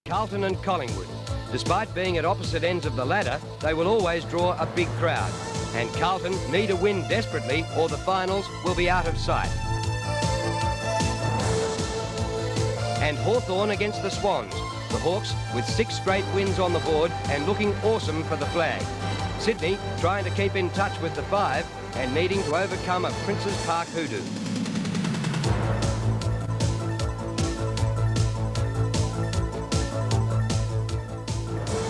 Carlton and Collingwood. Despite being at opposite ends of the ladder, they will always draw a big crowd. And Carlton need a win desperately or the finals will be out of sight. And Hawthorn against the Swans. The Hawks with 6 straight wins on the board and looking awesome for the flag. Sydney trying to keep in touch with the 5 and needing to overcome a Princes Park hoodoo.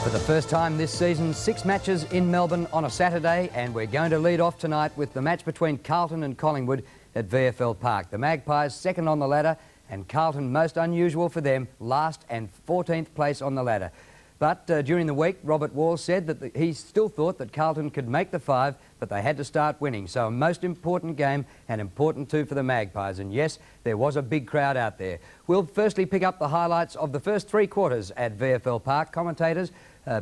For the first time this season, 6 matches in Melbourne on a Saturday, and we're going to lead off tonight with the match between Carlton and Collingwood at VFL Park. The Magpies second on the ladder, and Carlton, most unusual for them, last and 14th place on the ladder. But during the week, Robert Wall said that he still thought that Carlton could make the 5, but they had to start winning. So a most important game, and important too for the Magpies. And yes, there was a big crowd out there. We'll firstly pick up the highlights of the first 3 quarters at VFL Park. Commentators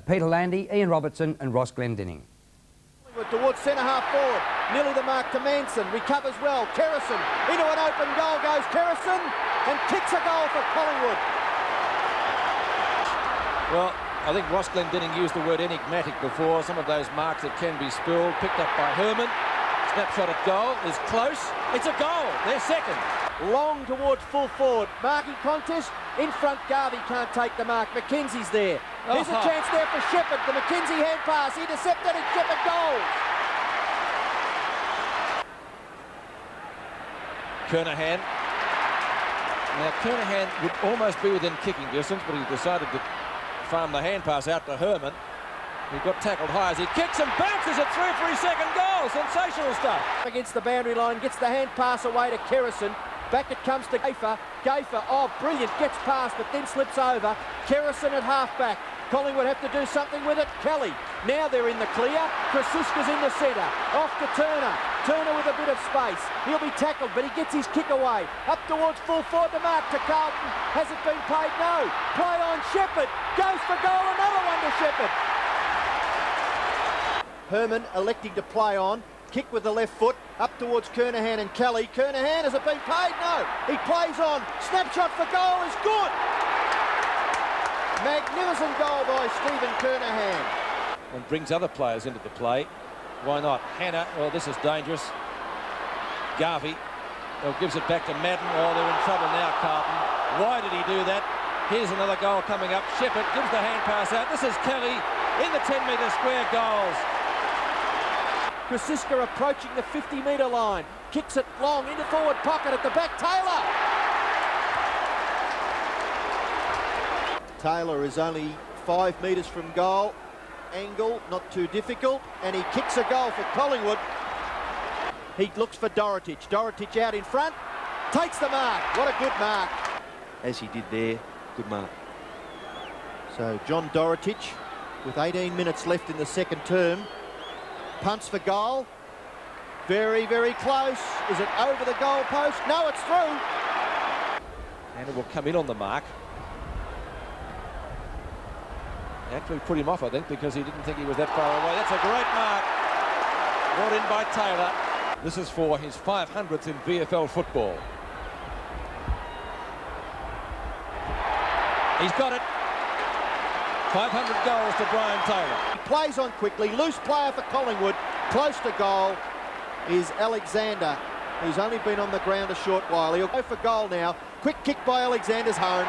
Peter Landy, Ian Robertson and Ross Glendinning. Towards centre-half forward, nearly the mark to Manson, recovers well, Kerrison, into an open goal goes Kerrison, and kicks a goal for Collingwood. Well, I think Ross Glendinning used the word enigmatic before. Some of those marks that can be spilled, picked up by Herman. Snapshot at goal is close. It's a goal. They're second. Long towards full forward. Marking contest. In front, Garvey can't take the mark. McKenzie's there. There's a chance there for Shepherd. The McKenzie hand pass. Intercepted and Shepherd goal. Kernahan. Now, Kernahan would almost be within kicking distance, but he decided to farm the hand pass out to Herman. He got tackled high as he kicks and bounces it through for his second goal. Sensational stuff. Against the boundary line, gets the hand pass away to Kerrison. Back it comes to Gafer. Gafer, oh brilliant, gets past but then slips over. Kerrison at half-back. Collingwood have to do something with it. Kelly, now they're in the clear. Krasuska's in the centre. Off to Turner. Turner with a bit of space. He'll be tackled, but he gets his kick away. Up towards full forward, the mark to Carlton. Has it been paid? No. Play on Shepherd. Goes for goal, another one to Shepherd. Herman electing to play on. Kick with the left foot. Up towards Kernahan and Kelly. Kernahan, has it been paid? No. He plays on. Snapshot for goal is good. Magnificent goal by Stephen Kernahan. And brings other players into the play. Why not? Hannah, well, this is dangerous. Garvey, gives it back to Madden. Oh, they're in trouble now, Carlton. Why did he do that? Here's another goal coming up. Shepherd gives the hand pass out. This is Kelly in the 10-metre square goals. Krasuska approaching the 50-metre line. Kicks it long into forward pocket at the back. Taylor. Taylor is only 5 metres from goal. Angle, not too difficult. And he kicks a goal for Collingwood. He looks for Dorotich. Dorotich out in front. Takes the mark. What a good mark. As he did there. Good mark. So John Dorotich, with 18 minutes left in the second term, punts for goal. Very, very close. Is it over the goal post? No, it's through. And it will come in on the mark. Actually put him off, I think, because he didn't think he was that far away. That's a great mark. Brought in by Taylor. This is for his 500th in VFL football. He's got it. 500 goals to Brian Taylor. He plays on quickly. Loose player for Collingwood. Close to goal is Alexander, who's only been on the ground a short while. He'll go for goal now. Quick kick by Alexander's home.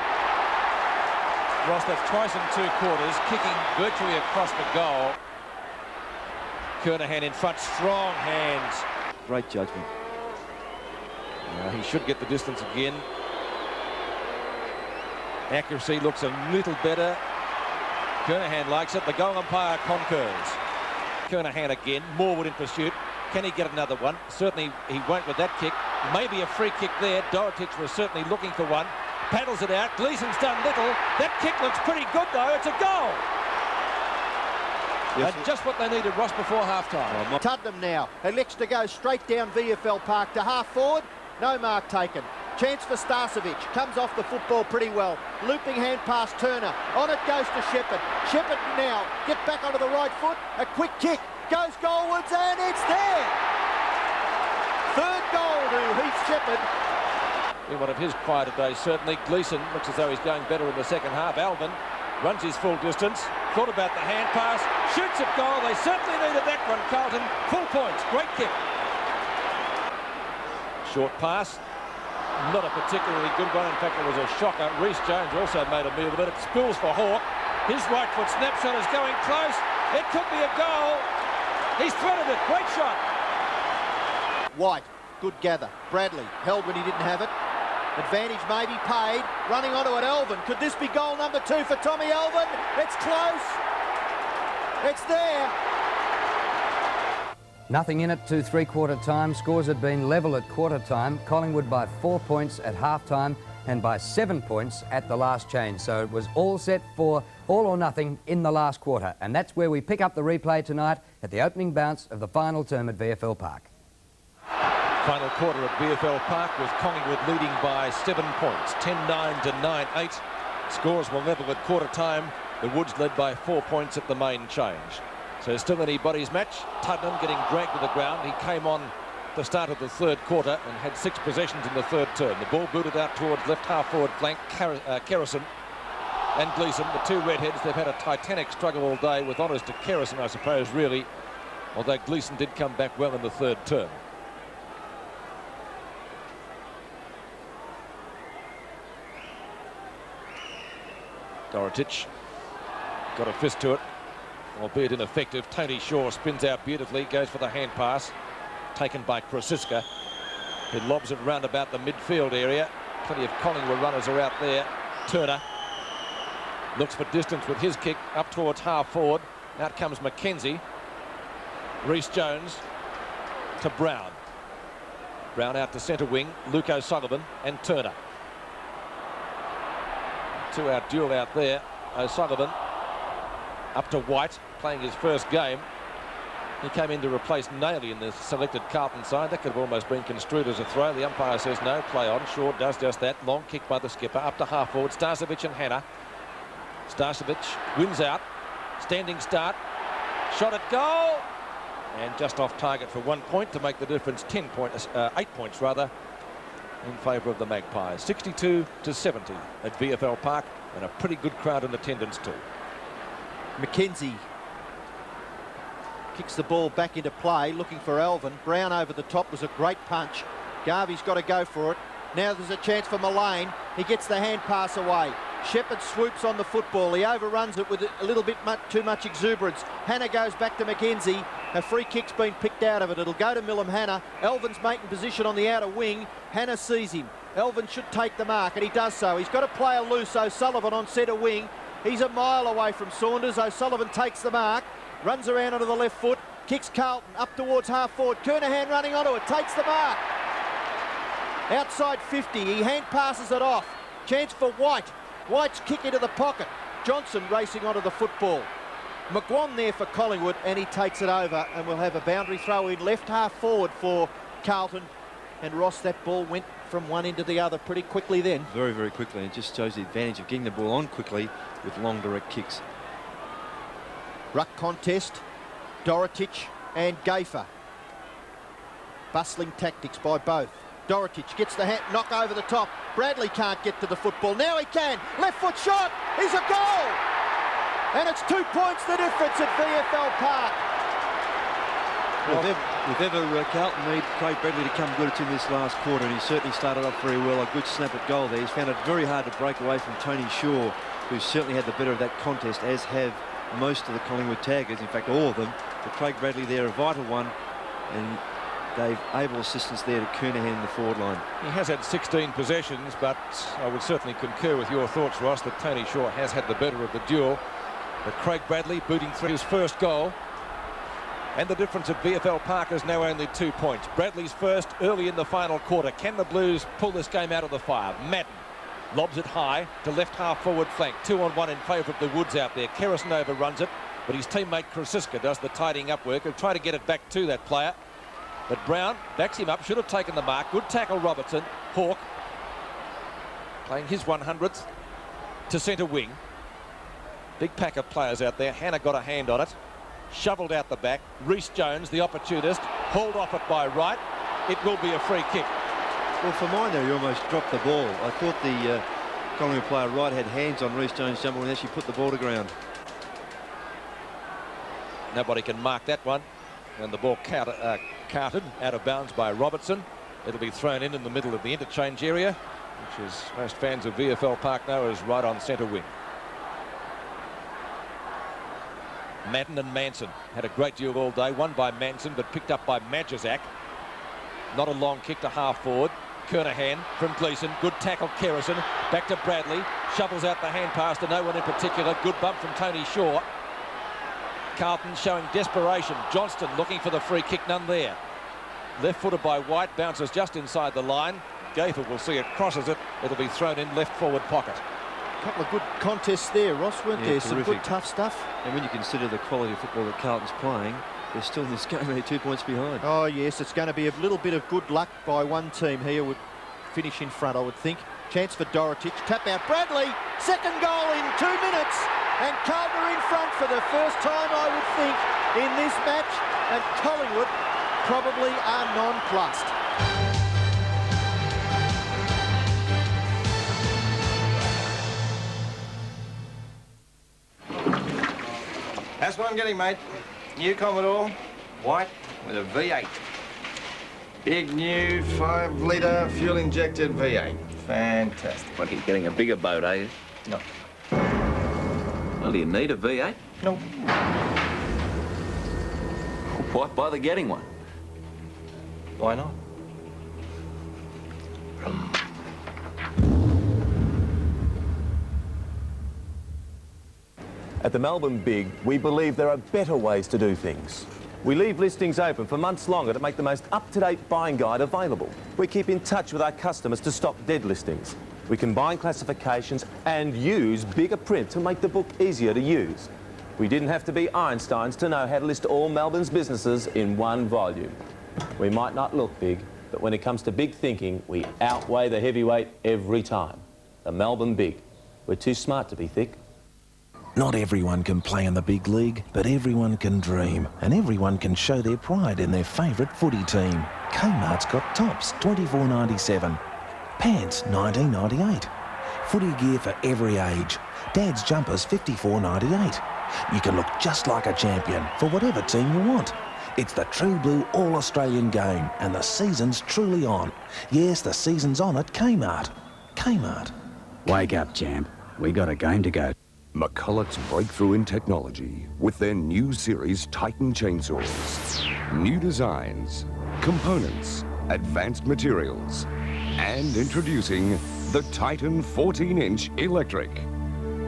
Ross, that's twice in 2 quarters, kicking virtually across the goal. Kernahan in front, strong hands. Great judgment. He should get the distance again. Accuracy looks a little better. Kernahan likes it. The goal umpire concurs. Kernahan again. Morwood in pursuit. Can he get another one? Certainly he won't with that kick. Maybe a free kick there. Dorotich was certainly looking for one. Paddles it out. Gleeson's done little. That kick looks pretty good, though. It's a goal. Yes, and just what they needed, Ross, before half-time. Tuddenham now. Elects to go straight down VFL Park to half forward. No mark taken. Chance for Starcevic. Comes off the football pretty well. Looping hand pass Turner. On it goes to Shepherd. Shepherd now. Get back onto the right foot. A quick kick. Goes goalwards and it's there. Third goal to Heath Shepherd. In one of his quieter days, certainly. Gleeson looks as though he's going better in the second half. Alvin runs his full distance, thought about the hand pass, shoots at goal. They certainly needed that one, Carlton. Full points, great kick. Short pass, not a particularly good one. In fact, it was a shocker. Reece Jones also made a meal of it. It spills for Hawk. His right foot snapshot is going close. It could be a goal. He's threaded it. Great shot. White, good gather. Bradley held when he didn't have it. Advantage maybe paid. Running onto it, Elvin. Could this be goal number 2 for Tommy Elvin? It's close. It's there. Nothing in it to three-quarter time. Scores had been level at quarter time. Collingwood by 4 points at half-time and by 7 points at the last change. So it was all set for all or nothing in the last quarter. And that's where we pick up the replay tonight at the opening bounce of the final term at VFL Park. Final quarter at VFL Park with Collingwood leading by 7 points, 10-9 to 9-8. Scores were level at quarter time. The Woods led by 4 points at the main change. So still anybody's match. Tuddenham getting dragged to the ground. He came on the start of the third quarter and had 6 possessions in the third term. The ball booted out towards left half forward flank. Kerrison and Gleeson, the two redheads, they've had a titanic struggle all day, with honours to Kerrison, I suppose, really, although Gleeson did come back well in the third term. Dorotic got a fist to it, albeit ineffective. Tony Shaw spins out beautifully, goes for the hand pass, taken by Krasiska, who lobs it round about the midfield area. Plenty of Collingwood runners are out there. Turner looks for distance with his kick up towards half forward. Out comes Mackenzie. Reece Jones to Brown. Brown out to centre wing. Luke O'Sullivan and Turner. Two-out duel out there. O'Sullivan up to White, playing his first game. He came in to replace Nailey in the selected Carlton side. That could have almost been construed as a throw. The umpire says no, play on. Shaw does just that. Long kick by the skipper. Up to half forward. Starcevic and Hannah. Starcevic wins out. Standing start. Shot at goal. And just off target for 1 point to make the difference 8 points rather, in favour of the Magpies. 62 to 70 at VFL Park, and a pretty good crowd in attendance too. Mackenzie kicks the ball back into play, looking for Elvin. Brown over the top was a great punch. Garvey's got to go for it. Now there's a chance for Mullane. He gets the hand pass away. Shepherd swoops on the football. He overruns it with a little bit too much exuberance. Hannah goes back to Mackenzie. A free kick's been picked out of it. It'll go to Millum Hannah. Elvin's making position on the outer wing. Hannah sees him. Elvin should take the mark, and he does so. He's got a player loose. O'Sullivan on centre wing. He's a mile away from Saunders. O'Sullivan takes the mark, runs around onto the left foot, kicks Carlton up towards half forward. Kernahan running onto it, takes the mark. Outside 50, he hand passes it off. Chance for White. White's kick into the pocket. Johnson racing onto the football. McGuan there for Collingwood, and he takes it over, and we'll have a boundary throw in left half forward for Carlton. And Ross, that ball went from one end to the other pretty quickly then. Very, very quickly. It just shows the advantage of getting the ball on quickly with long direct kicks. Ruck contest, Dorotic and Gafer. Bustling tactics by both. Dorotic gets the knock over the top. Bradley can't get to the football. Now he can. Left foot shot. He's a goal. And it's 2 points the difference at VFL Park. If ever Carlton need Craig Bradley to come good, it's in this last quarter, and he certainly started off very well. A good snap at goal there. He's found it very hard to break away from Tony Shaw, who certainly had the better of that contest, as have most of the Collingwood taggers, in fact all of them. But Craig Bradley there, a vital one, and they've able assistance there to Kernahan in the forward line. He has had 16 possessions, but I would certainly concur with your thoughts, Ross, that Tony Shaw has had the better of the duel. But Craig Bradley booting through his first goal. And the difference at VFL Park is now only 2 points. Bradley's first early in the final quarter. Can the Blues pull this game out of the fire? Madden lobs it high to left half forward flank. 2-on-1 in favour of the Woods out there. Kerrison overruns it, but his teammate Krasiska does the tidying up work. He'll try to get it back to that player. But Brown backs him up, should have taken the mark. Good tackle, Robertson. Hawk playing his 100th to centre wing. Big pack of players out there. Hannah got a hand on it. Shoveled out the back. Reece Jones, the opportunist, hauled off it by Wright. It will be a free kick. Well, for mine there, he almost dropped the ball. I thought Collingwood player right had hands on Reece Jones' jumper when he actually put the ball to ground. Nobody can mark that one. And the ball carted out of bounds by Robertson. It'll be thrown in the middle of the interchange area, which is most fans of VFL Park know as right on centre wing. Madden and Manson had a great duel all day, won by Manson but picked up by Majizak. Not a long kick to half forward. Kernahan from Gleeson, good tackle. Kerrison back to Bradley, shovels out the hand pass to no one in particular. Good bump from Tony Shaw. Carlton showing desperation. Johnston looking for the free kick, none there. Left footed by White, bounces just inside the line. Gaither will see it, crosses it. It'll be thrown in left forward pocket. A couple of good contests there, Ross, weren't there? Some good tough stuff. And when you consider the quality of football that Carlton's playing, they're still in this game, they're 2 points behind. Oh yes, it's going to be a little bit of good luck by one team here. Would finish in front, I would think. Chance for Dorotic, tap out Bradley, second goal in 2 minutes, and Carlton are in front for the first time, I would think, in this match, and Collingwood probably are nonplussed. That's what I'm getting, mate. New Commodore, white with a V8. Big new 5-litre fuel-injected V8. Fantastic. What, you're getting a bigger boat, are you? No. Well, do you need a V8? No. Why bother getting one? Why not? At the Melbourne Big, we believe there are better ways to do things. We leave listings open for months longer to make the most up-to-date buying guide available. We keep in touch with our customers to stop dead listings. We combine classifications and use bigger print to make the book easier to use. We didn't have to be Einsteins to know how to list all Melbourne's businesses in one volume. We might not look big, but when it comes to big thinking, we outweigh the heavyweight every time. The Melbourne Big. We're too smart to be thick. Not everyone can play in the big league, but everyone can dream, and everyone can show their pride in their favourite footy team. Kmart's got tops, $24.97. Pants, $19.98. Footy gear for every age. Dad's jumpers, $54.98. You can look just like a champion for whatever team you want. It's the True Blue All-Australian game, and the season's truly on. Yes, the season's on at Kmart. Kmart. Wake up, champ. We got a game to go. McCulloch's breakthrough in technology with their new series Titan chainsaws. New designs, components, advanced materials, and introducing the Titan 14-inch electric.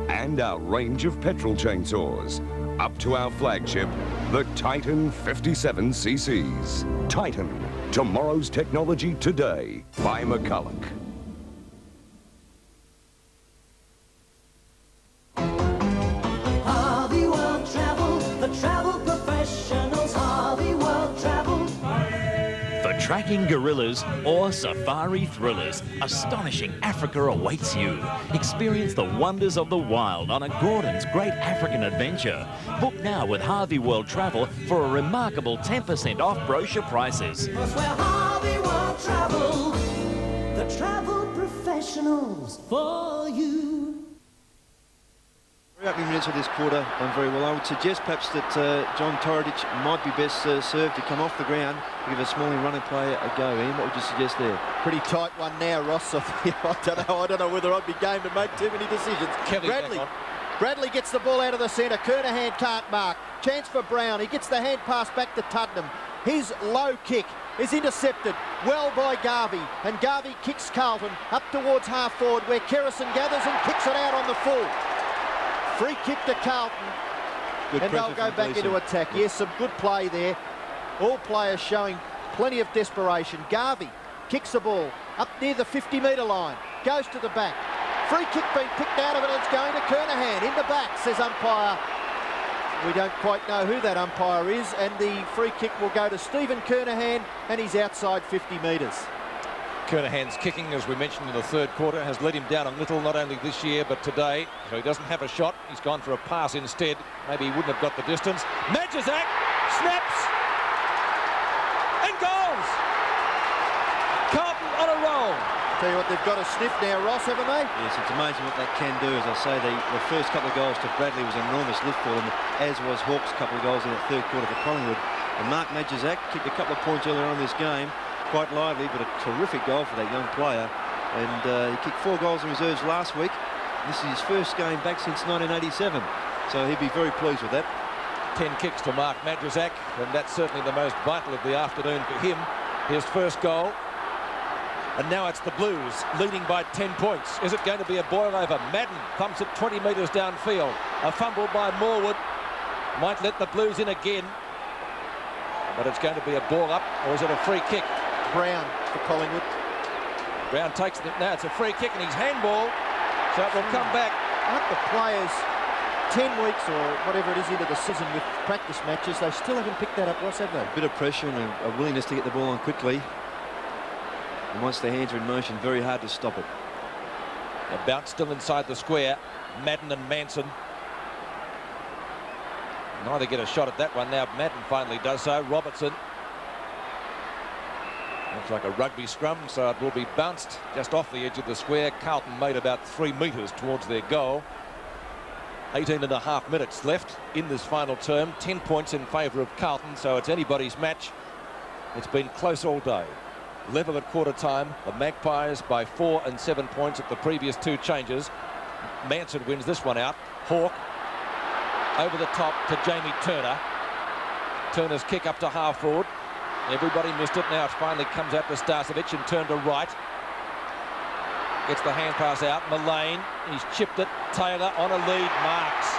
And our range of petrol chainsaws, up to our flagship, the Titan 57cc's. Titan, tomorrow's technology today, by McCulloch. Tracking gorillas or safari thrillers, astonishing Africa awaits you. Experience the wonders of the wild on a Gordon's Great African Adventure. Book now with Harvey World Travel for a remarkable 10% off brochure prices. Because we're Harvey World Travel, the travel professionals for you. Opening minutes of this quarter done very well. I would suggest perhaps that John Dorotic might be best served to come off the ground and give a smalling running player a go. Ian, what would you suggest there? Pretty tight one now, Ross. I don't know whether I'd be game to make too many decisions. Bradley gets the ball out of the centre. Kernahan can't mark. Chance for Brown. He gets the hand pass back to Tuddenham. His low kick is intercepted well by Garvey, and Garvey kicks Carlton up towards half forward where Kerrison gathers and kicks it out on the full. Free kick to Carlton, and they'll go back into attack. Yes, some good play there. All players showing plenty of desperation. Garvey kicks the ball up near the 50-metre line, goes to the back. Free kick being picked out of it, and it's going to Kernahan. In the back, says umpire. We don't quite know who that umpire is, and the free kick will go to Stephen Kernahan, and he's outside 50 metres. Kernahan's kicking, as we mentioned in the third quarter, has let him down a little, not only this year but today. So he doesn't have a shot. He's gone for a pass instead. Maybe he wouldn't have got the distance. Majizak snaps and goals. Carlton on a roll. Tell you what, they've got a sniff now, Ross, haven't they? Yes, it's amazing what that can do. As I say, the first couple of goals to Bradley was an enormous lift for them, as was Hawke's couple of goals in that third quarter for Collingwood. And Mark Majizak kicked a couple of points earlier on in this game. Quite lively, but a terrific goal for that young player. And he kicked 4 goals in reserves last week. This is his first game back since 1987. So he'd be very pleased with that. 10 kicks to Mark Majizak, and that's certainly the most vital of the afternoon for him. His first goal. And now it's the Blues leading by 10 points. Is it going to be a boil over? Madden thumps it 20 metres downfield. A fumble by Morwood. Might let the Blues in again. But it's going to be a ball up, or is it a free kick? Brown for Collingwood. Brown takes it. Now it's a free kick and he's handball. So it will come back. Aren't the players 10 weeks or whatever it is into the season with practice matches, they still haven't picked that up, Ross, have they? A bit of pressure and a willingness to get the ball on quickly. And once their hands are in motion, very hard to stop it. A bounce still inside the square. Madden and Manson. Neither get a shot at that one. Now Madden finally does so. Robertson. Looks like a rugby scrum, so it will be bounced just off the edge of the square. Carlton made about 3 metres towards their goal. 18.5 minutes left in this final term. 10 points in favour of Carlton, so it's anybody's match. It's been close all day. Level at quarter time. The Magpies by 4 and 7 points at the previous 2 changes. Manson wins this one out. Hawke over the top to Jamie Turner. Turner's kick up to half forward. Everybody missed it. Now it finally comes out to Starcevic and turned to right. Gets the hand pass out. Mullane, he's chipped it. Taylor on a lead, marks.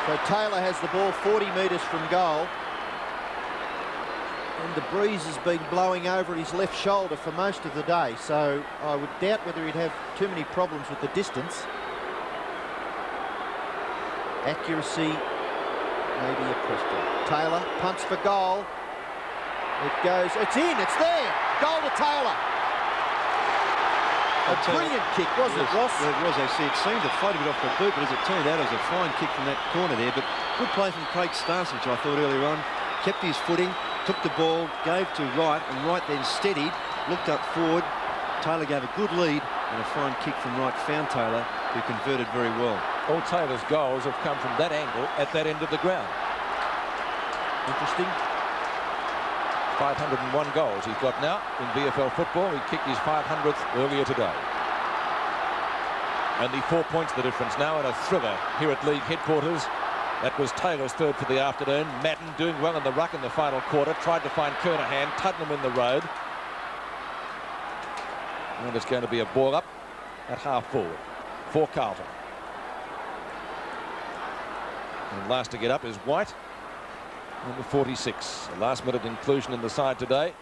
So Taylor has the ball 40 metres from goal. And the breeze has been blowing over his left shoulder for most of the day. So I would doubt whether he'd have too many problems with the distance. Accuracy, maybe a question. Taylor punts for goal. It goes, it's in, it's there. Goal to Taylor. A brilliant kick, wasn't it, Ross? Well, it was, actually. It seemed to float a bit off the boot, but as it turned out, it was a fine kick from that corner there. But good play from Craig Starcevic, I thought, earlier on. Kept his footing, took the ball, gave to Wright, and Wright then steadied, looked up forward. Taylor gave a good lead, and a fine kick from Wright found Taylor, who converted very well. All Taylor's goals have come from that angle at that end of the ground. Interesting. 501 goals he's got now in VFL football. He kicked his 500th earlier today. Only 4 points the difference now, and a thriller here at league headquarters. That was Taylor's third for the afternoon. Madden doing well in the ruck in the final quarter. Tried to find Kernahan. Tuddenham in the road. And it's going to be a ball up at half forward for Carlton. And last to get up is White, number 46. A last-minute inclusion in the side today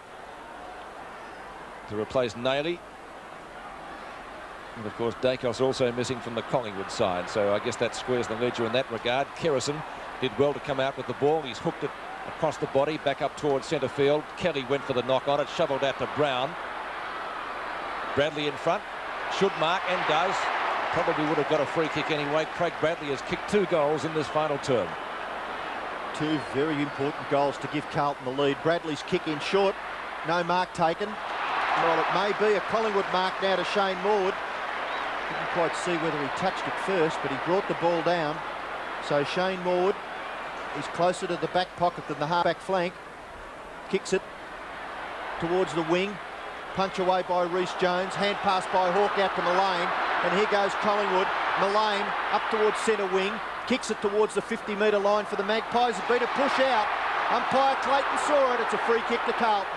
to replace Nailey. And of course Dacos also missing from the Collingwood side, so I guess that squares the ledger in that regard. Kerrison did well to come out with the ball. He's hooked it across the body back up towards centre field. Kelly went for the knock on it, shoveled out to Brown. Bradley in front, should mark and does. Probably would have got a free kick anyway. Craig Bradley has kicked 2 goals in this final term. 2 very important goals to give Carlton the lead. Bradley's kick in short, no mark taken. Well, it may be a Collingwood mark now to Shane Morwood. Didn't quite see whether he touched it first, but he brought the ball down. So Shane Morwood is closer to the back pocket than the half-back flank. Kicks it towards the wing. Punch away by Reece Jones. Hand pass by Hawke out to Mullane. And here goes Collingwood. Mullane up towards centre wing. Kicks it towards the 50-metre line for the Magpies. It's been a push out. Umpire Clayton saw it. It's a free kick to Carlton.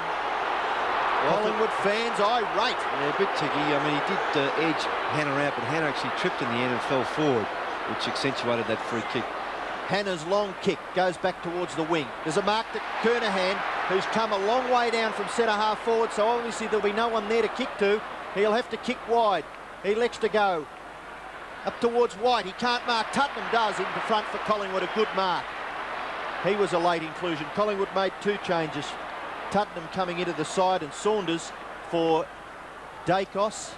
Collingwood fans irate. Yeah, a bit ticky. I mean, he did edge Hannah out, but Hannah actually tripped in the end and fell forward, which accentuated that free kick. Hannah's long kick goes back towards the wing. There's a mark to Kernahan, who's come a long way down from centre half forward, so obviously there'll be no one there to kick to. He'll have to kick wide. He elects to go up towards White. He can't mark. Tuddenham does into front for Collingwood. A good mark. He was a late inclusion. Collingwood made 2 changes. Tuddenham coming into the side and Saunders for Dacos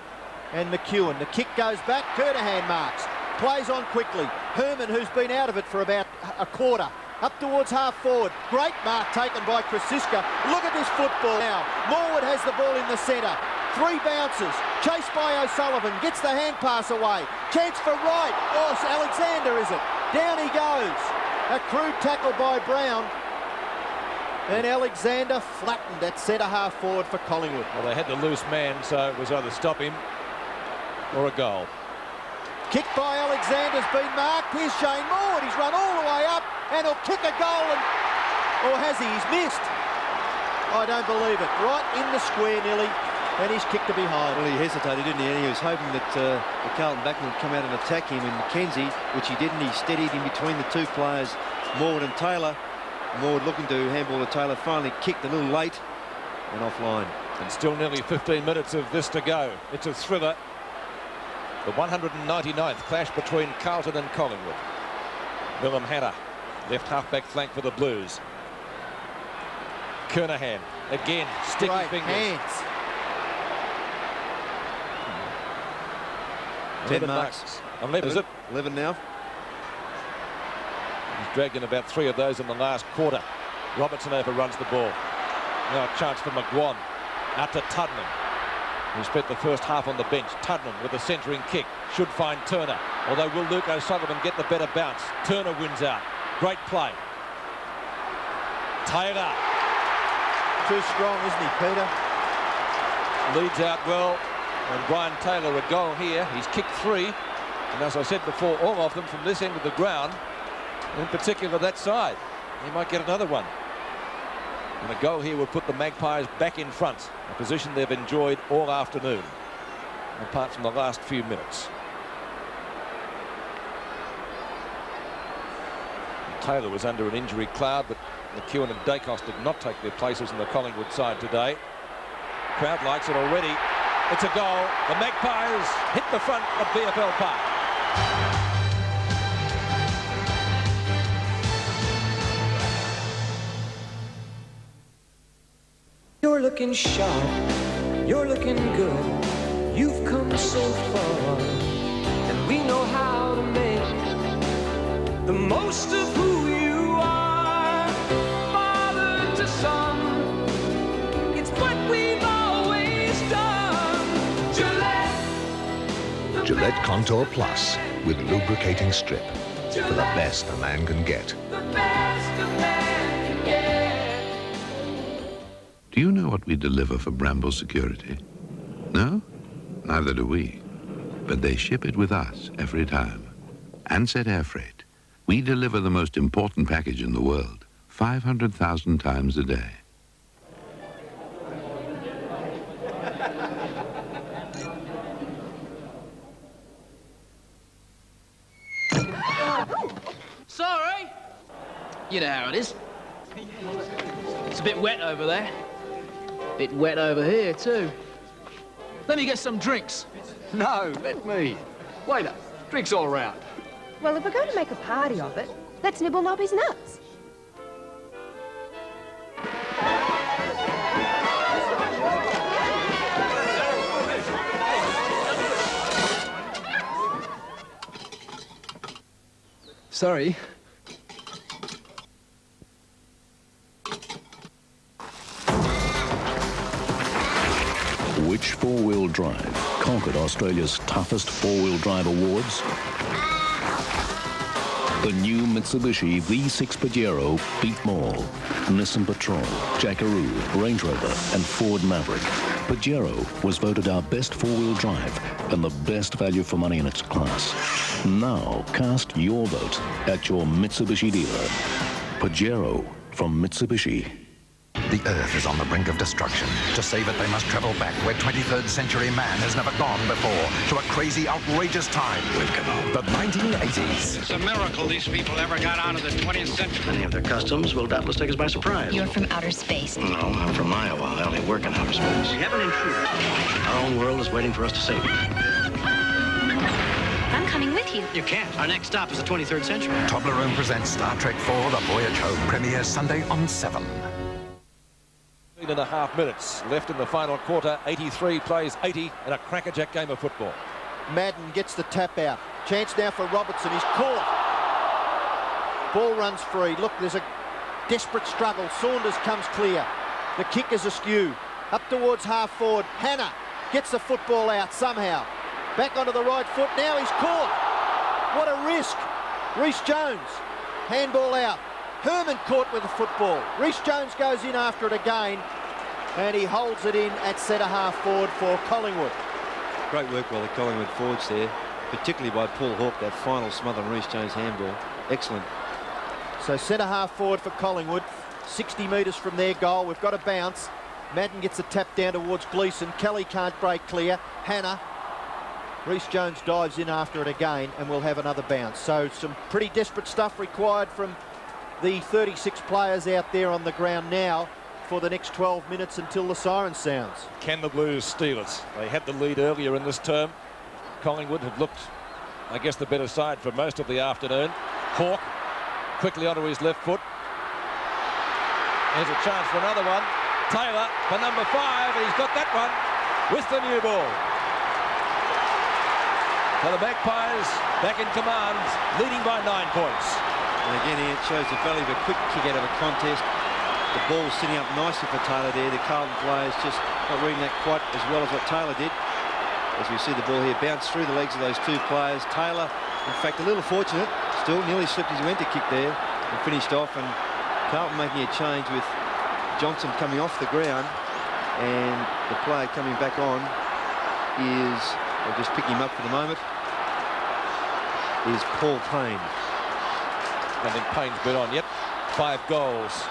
and McEwen. The kick goes back. Kernahan marks. Plays on quickly. Herman, who's been out of it for about a quarter. Up towards half forward. Great mark taken by Krasiska. Look at this football now. Morwood has the ball in the centre. 3 bounces. Chased by O'Sullivan. Gets the hand pass away. Chance for Wright. Oh, it's Alexander, is it? Down he goes. A crude tackle by Brown. And Alexander flattened at centre-half forward for Collingwood. Well, they had the loose man, so it was either stop him or a goal. Kick by Alexander's been marked. Here's Shane Moore. He's run all the way up and he'll kick a goal. Or has he? He's missed. I don't believe it. Right in the square nearly. And he's kicked to behind. Well, he hesitated, didn't he? And he was hoping that the Carlton backman would come out and attack him. And McKenzie, which he didn't, he steadied in between the two players, Morwood and Taylor. Morwood looking to handball to Taylor, finally kicked a little late and offline. And still nearly 15 minutes of this to go. It's a thriller. The 199th clash between Carlton and Collingwood. Willem Hanna, left half-back flank for the Blues. Kernahan, again, sticky fingers. Hands. 10 marks. 11, is it? 11 now. He's dragged in about 3 of those in the last quarter. Robertson overruns the ball. Now a chance for McGuan. Out to Tuddenham, who spent the first half on the bench. Tuddenham with a centering kick. Should find Turner. Although will Luke O'Sullivan get the better bounce? Turner wins out. Great play. Taylor. Too strong, isn't he, Peter? Leads out well. And Brian Taylor a goal here. He's kicked 3. And as I said before, all of them from this end of the ground. In particular that side. He might get another one. And a goal here would put the Magpies back in front. A position they've enjoyed all afternoon. Apart from the last few minutes. And Taylor was under an injury cloud, but McEwen and Dacos did not take their places in the Collingwood side today. Crowd likes it already. It's a goal. The Magpies hit the front of VFL Park. You're looking sharp, you're looking good. You've come so far, and we know how to make the most of who you are. Father to son, it's what we've always done. Gillette Contour Plus with lubricating strip for the best a man can get. The best a man can get. Do you know what we deliver for Bramble Security? No? Neither do we. But they ship it with us every time. Ansett Air Freight. We deliver the most important package in the world, 500,000 times a day. Sorry. You know how it is. It's a bit wet over there. Bit wet over here, too. Let me get some drinks. No, let me. Waiter, drinks all round. Well, if we're going to make a party of it, let's nibble Nobby's nuts. Sorry. Which four-wheel drive conquered Australia's toughest four-wheel drive awards? The new Mitsubishi V6 Pajero beat them all. Nissan Patrol, Jackaroo, Range Rover and Ford Maverick. Pajero was voted our best four-wheel drive and the best value for money in its class. Now cast your vote at your Mitsubishi dealer. Pajero from Mitsubishi. The Earth is on the brink of destruction. To save it, they must travel back where 23rd century man has never gone before, to a crazy, outrageous time. We've come on. The 1980s. It's a miracle these people ever got out of the 20th century. Many of their customs will doubtless take us by surprise. You're from outer space. No, I'm from Iowa. I only work in outer space. We have an intruder. Our own world is waiting for us to save it. I'm coming with you. You can't. Our next stop is the 23rd century. Toblerone presents Star Trek IV, The Voyage Home. Premieres Sunday on 7. 3.5 minutes left in the final quarter. 83 plays 80 in a crackerjack game of football. Madden gets the tap out. Chance now for Robertson. He's caught. Ball runs free. Look, there's a desperate struggle. Saunders comes clear. The kick is askew. Up towards half forward. Hanna Gets the football out somehow. Back onto the right foot. Now he's caught. What a risk. Reece Jones. Handball out. Herman caught with the football. Reece Jones goes in after it again, and he holds it in at centre-half forward for Collingwood. Great work by the Collingwood forwards there, particularly by Paul Hawke, that final smother on Reece Jones' handball. Excellent. So centre-half forward for Collingwood, 60 metres from their goal. We've got a bounce. Madden gets a tap down towards Gleeson. Kelly can't break clear. Hannah. Reece Jones dives in after it again, and we'll have another bounce. So some pretty desperate stuff required from the 36 players out there on the ground now for the next 12 minutes until the siren sounds. Can the Blues steal it? They had the lead earlier in this term. Collingwood have looked, I guess, the better side for most of the afternoon. Hawke quickly onto his left foot. There's a chance for another one. Taylor for number 5. He's got that one with the new ball. So the Magpies back in command, leading by 9 points. And again, here it shows the value of a quick kick out of a contest. The ball's sitting up nicely for Taylor there. The Carlton players just not reading that quite as well as what Taylor did. As we see the ball here bounce through the legs of those two players. Taylor, in fact, a little fortunate. Still nearly slipped his went to kick there and finished off. And Carlton making a change with Johnson coming off the ground, and the player coming back on is, I'll just pick him up for the moment, is Paul Payne. I don't think Payne's been on yet. 5 goals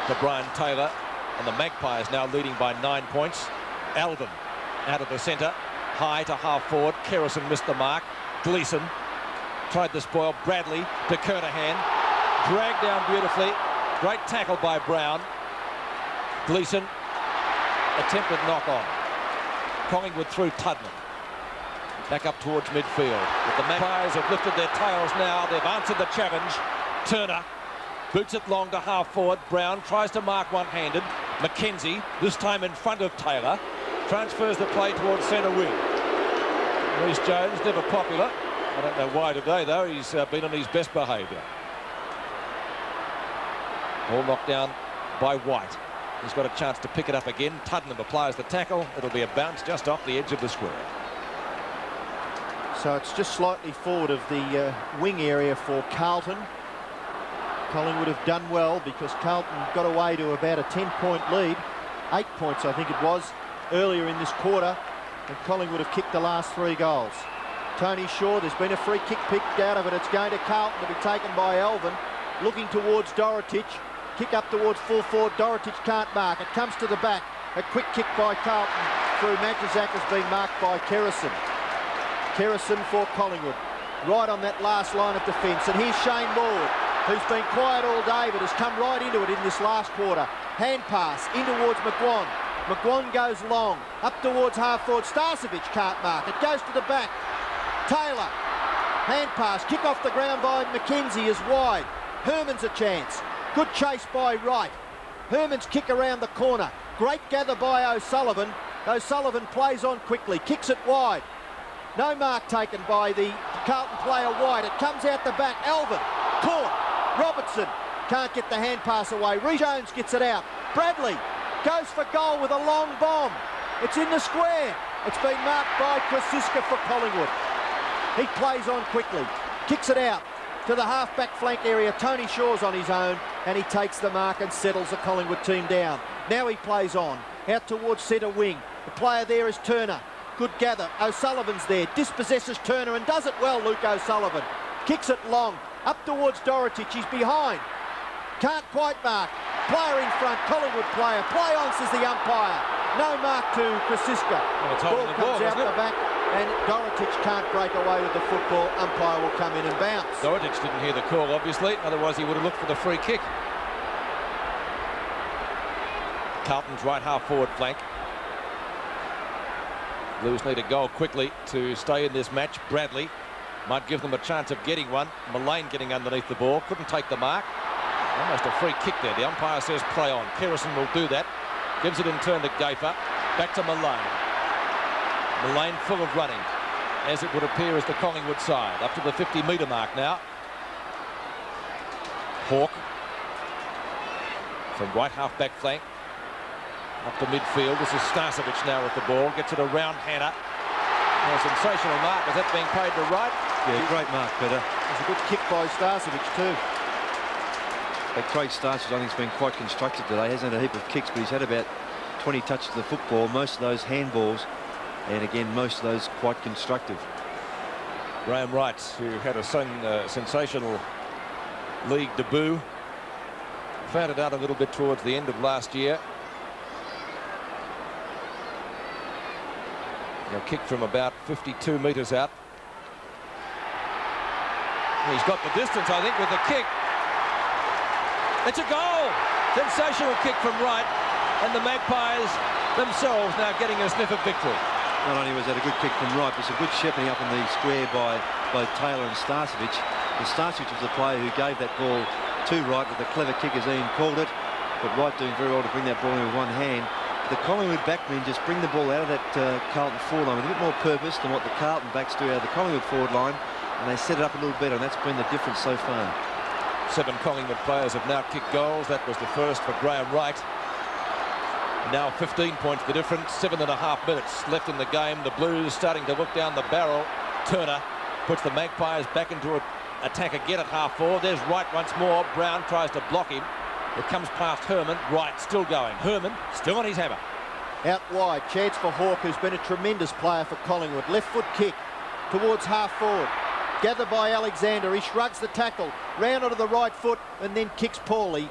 for Brian Taylor, and the Magpies now leading by 9 points. Alvin out of the centre, high to half forward. Kerrison missed the mark. Gleeson tried the spoil. Bradley to Kernahan, dragged down beautifully. Great tackle by Brown. Gleeson, attempted knock-on. Collingwood through Tudman. Back up towards midfield. But the Magpies have lifted their tails now. They've answered the challenge. Turner boots it long to half forward. Brown tries to mark one-handed. McKenzie, this time in front of Taylor, transfers the play towards centre wing. Reece Jones, never popular. I don't know why today, though. He's been on his best behaviour. All knocked down by White. He's got a chance to pick it up again. Tuddenham applies the tackle. It'll be a bounce just off the edge of the square. So it's just slightly forward of the wing area for Carlton. Collingwood have done well because Carlton got away to about a 10-point lead. 8 points, I think it was, earlier in this quarter. And Collingwood have kicked the last 3 goals. Tony Shaw, there's been a free kick picked out of it. It's going to Carlton to be taken by Alvin. Looking towards Dorotich. Kick up towards full forward. Dorotich can't mark. It comes to the back. A quick kick by Carlton through Majizak has been marked by Kerrison. Kerrison for Collingwood. Right on that last line of defence. And here's Shane Lord, who's been quiet all day but has come right into it in this last quarter. Hand pass in towards McGuan. McGuan goes long. Up towards half forward. Starcevic can't mark. It goes to the back. Taylor. Hand pass. Kick off the ground by McKenzie is wide. Herman's a chance. Good chase by Wright. Herman's kick around the corner. Great gather by O'Sullivan. O'Sullivan plays on quickly. Kicks it wide. No mark taken by the Carlton player White. It comes out the back. Alvin. Caught. Robertson. Can't get the hand pass away. Reece Jones gets it out. Bradley goes for goal with a long bomb. It's in the square. It's been marked by Krasiska for Collingwood. He plays on quickly. Kicks it out to the half-back flank area. Tony Shaw's on his own, and he takes the mark and settles the Collingwood team down. Now he plays on, out towards centre wing. The player there is Turner. Good gather. O'Sullivan's there. Dispossesses Turner and does it well, Luke O'Sullivan. Kicks it long, up towards Dorotich. He's behind. Can't quite mark. Player in front, Collingwood player. Play on, says the umpire. No mark to Krasiska. Ball comes out the back, and Dorotich can't break away with the football. Umpire will come in and bounce. Dorotich didn't hear the call, obviously. Otherwise, he would have looked for the free kick. Carlton's right half forward flank. Blues need a goal quickly to stay in this match. Bradley might give them a chance of getting one. Mullane getting underneath the ball. Couldn't take the mark. Almost a free kick there. The umpire says play on. Kerrison will do that. Gives it in turn to Gafer. Back to Mullane. Mullane full of running, as it would appear as the Collingwood side. Up to the 50-metre mark now. Hawke from right half-back flank. Up to midfield. This is Starcevic now with the ball. Gets it around Hannah. A sensational mark. Is that being paid to Wright? Yeah, great mark, Peter. It's a good kick by Starcevic too. But Craig Starcevic, I think, has been quite constructive today. He hasn't had a heap of kicks, but he's had about 20 touches of the football. Most of those handballs, and again, most of those quite constructive. Graham Wright, who had a sensational league debut, found it out a little bit towards the end of last year. A kick from about 52 metres out. He's got the distance, I think, with the kick. It's a goal! Sensational kick from Wright, and the Magpies themselves now getting a sniff of victory. Not only was that a good kick from Wright, but it's a good shepherding up in the square by both Taylor and Starcevic. And Starcevic was the player who gave that ball to Wright with a clever kick, as Ian called it. But Wright doing very well to bring that ball in with one hand. The Collingwood backmen just bring the ball out of that Carlton forward line with a bit more purpose than what the Carlton backs do out of the Collingwood forward line, and they set it up a little better, and that's been the difference so far. 7 Collingwood players have now kicked goals. That was the first for Graham Wright. Now 15 points the difference. 7.5 minutes left in the game. The Blues starting to look down the barrel. Turner puts the Magpies back into an attack again at half-forward. There's Wright once more. Brown tries to block him. It comes past Herman. Wright still going. Herman still on his hammer. Out wide, chance for Hawke, who's been a tremendous player for Collingwood. Left foot kick towards half forward. Gathered by Alexander. He shrugs the tackle. Round onto the right foot and then kicks poorly.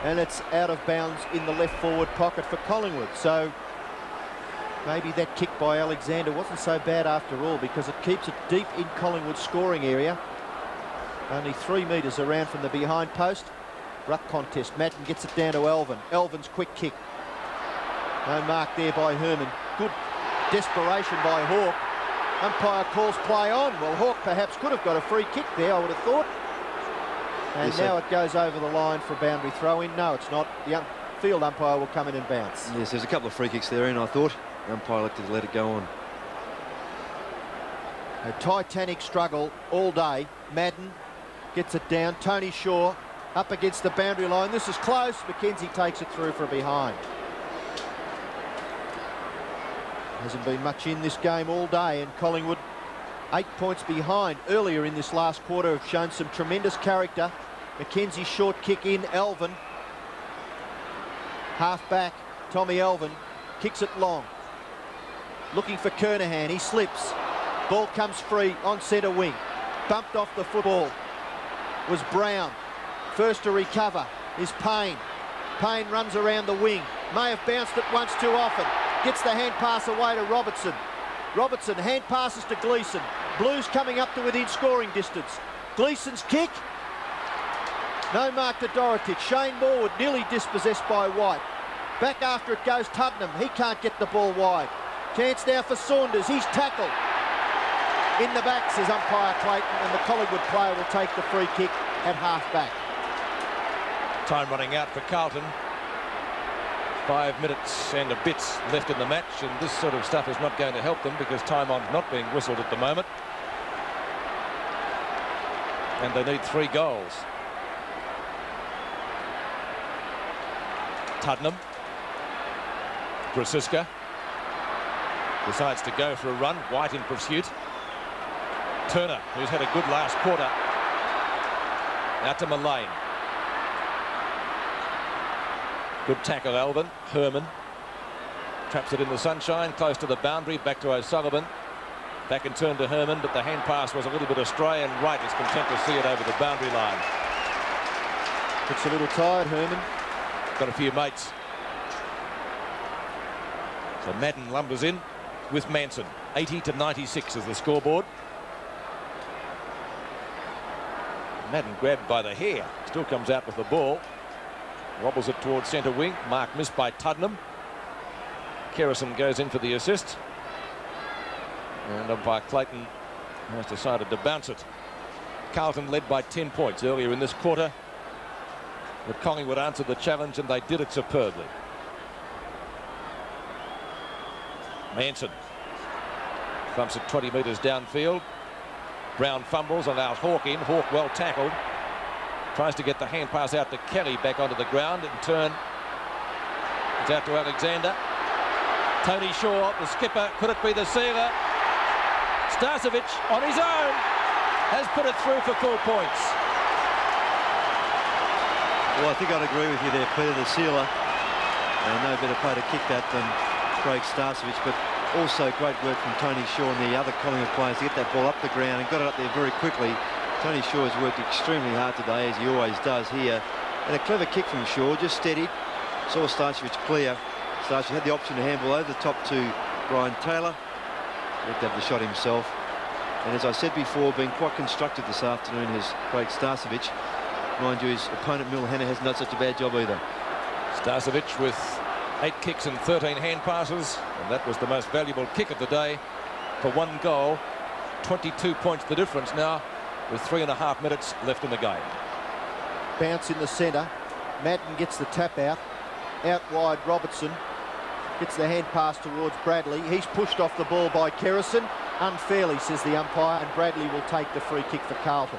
And it's out of bounds in the left forward pocket for Collingwood. So maybe that kick by Alexander wasn't so bad after all, because it keeps it deep in Collingwood's scoring area. Only 3 metres around from the behind post. Ruck contest. Madden gets it down to Elvin. Elvin's quick kick. No mark there by Herman. Good desperation by Hawke. Umpire calls play on. Well, Hawke perhaps could have got a free kick there, I would have thought. And yes, now it goes over the line for a boundary throw-in. No, it's not. The field umpire will come in and bounce. Yes, there's a couple of free kicks there, and I thought the umpire elected to let it go on. A titanic struggle all day. Madden gets it down. Tony Shaw up against the boundary line. This is close. McKenzie takes it through from behind. Hasn't been much in this game all day, and Collingwood 8 points behind earlier in this last quarter have shown some tremendous character. McKenzie short kick in. Elvin, half back, Tommy Elvin kicks it long, looking for Kernahan. He slips, ball comes free on centre wing, bumped off the football was Brown. First to recover is Payne. Payne runs around the wing, may have bounced it once too often, gets the hand pass away to Robertson. Robertson hand passes to Gleeson. Blues coming up to within scoring distance. Gleeson's kick, no mark to Dorotich. Shane Morwood nearly dispossessed by White. Back after it goes Tuddenham. He can't get the ball wide. Chance now for Saunders. He's tackled. In the back, says umpire Clayton, and the Collingwood player will take the free kick at half back. Time running out for Carlton. 5 minutes and a bit left in the match, and this sort of stuff is not going to help them because time on's not being whistled at the moment. And they need 3 goals. Tuddenham. Grisiska decides to go for a run. White in pursuit. Turner, who's had a good last quarter. Out to Mullane. Good tackle, Alvin. Herman traps it in the sunshine, close to the boundary, back to O'Sullivan. Back and turn to Herman, but the hand pass was a little bit astray, and Wright is content to see it over the boundary line. Looks a little tired, Herman. Got a few mates. So Madden lumbers in with Manson. 80-96 is the scoreboard. Madden grabbed by the hair. Still comes out with the ball. Wobbles it towards centre wing. Mark missed by Tuddenham. Kerrison goes in for the assist. And umpire Clayton has decided to bounce it. Carlton led by 10 points earlier in this quarter. But Collingwood answered the challenge, and they did it superbly. Manson bumps it 20 metres downfield. Brown fumbles, allows Hawke in. Hawke well tackled. Tries to get the hand pass out to Kelly back onto the ground. In turn, It's out to Alexander. Tony Shaw, the skipper. Could it be the sealer? Starcevic on his own has put it through for 4 points. Well, I think I'd agree with you there, Peter. The sealer, no better player to kick that than Craig Starcevic, but also great work from Tony Shaw and the other Collingwood players to get that ball up the ground and got it up there very quickly. Tony Shaw has worked extremely hard today, as he always does here. And a clever kick from Shaw, just steadied, saw Starcevic clear. Starcevic had the option to handball over the top to Brian Taylor. Looked at the shot himself. And as I said before, been quite constructive this afternoon is Craig Starcevic. Mind you, his opponent Mill Hanna hasn't done such a bad job either. Starcevic with 8 kicks and 13 hand passes, and that was the most valuable kick of the day for 1 goal. 22 points the difference now with 3.5 minutes left in the game. Bounce in the centre. Madden gets the tap out. Out wide, Robertson gets the hand pass towards Bradley. He's pushed off the ball by Kerrison. Unfairly, says the umpire, and Bradley will take the free kick for Carlton.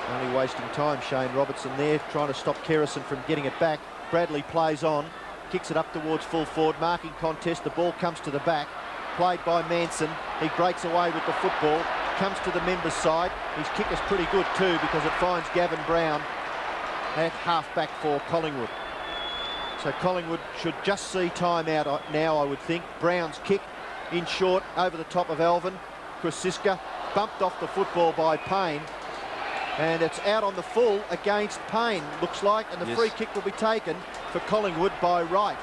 Only wasting time, Shane Robertson there, trying to stop Kerrison from getting it back. Bradley plays on, kicks it up towards full forward, marking contest. The ball comes to the back, played by Manson. He breaks away with the football, comes to the members' side. His kick is pretty good too, because it finds Gavin Brown at half-back for Collingwood. So Collingwood should just see time out now, I would think. Brown's kick in short over the top of Alvin. Krasiska bumped off the football by Payne, and it's out on the full against Payne, looks like, and the free kick will be taken for Collingwood by Wright.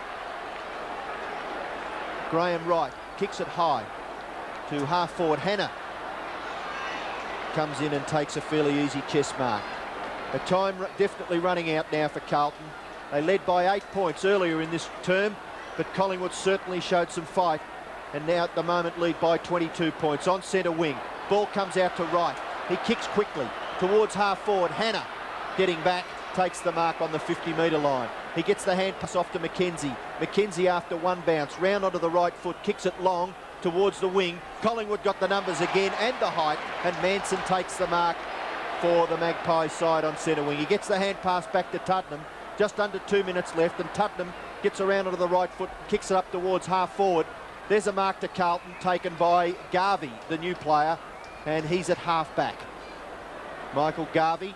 Graham Wright kicks it high to half-forward Hanna. Comes in and takes a fairly easy chest mark. The time definitely running out now for Carlton. They led by 8 points earlier in this term, but Collingwood certainly showed some fight, and now at the moment lead by 22 points. On centre wing, ball comes out to Wright. He kicks quickly towards half-forward. Hanna getting back, takes the mark on the 50-metre line. He gets the hand pass off to McKenzie. McKenzie, after one bounce, round onto the right foot, kicks it long towards the wing. Collingwood got the numbers again and the height, and Manson takes the mark for the Magpies side on centre wing. He gets the hand pass back to Tuddenham. Just under 2 minutes left, and Tuddenham gets around onto the right foot, kicks it up towards half-forward. There's a mark to Carlton taken by Garvey, the new player, and he's at half-back. Michael Garvey,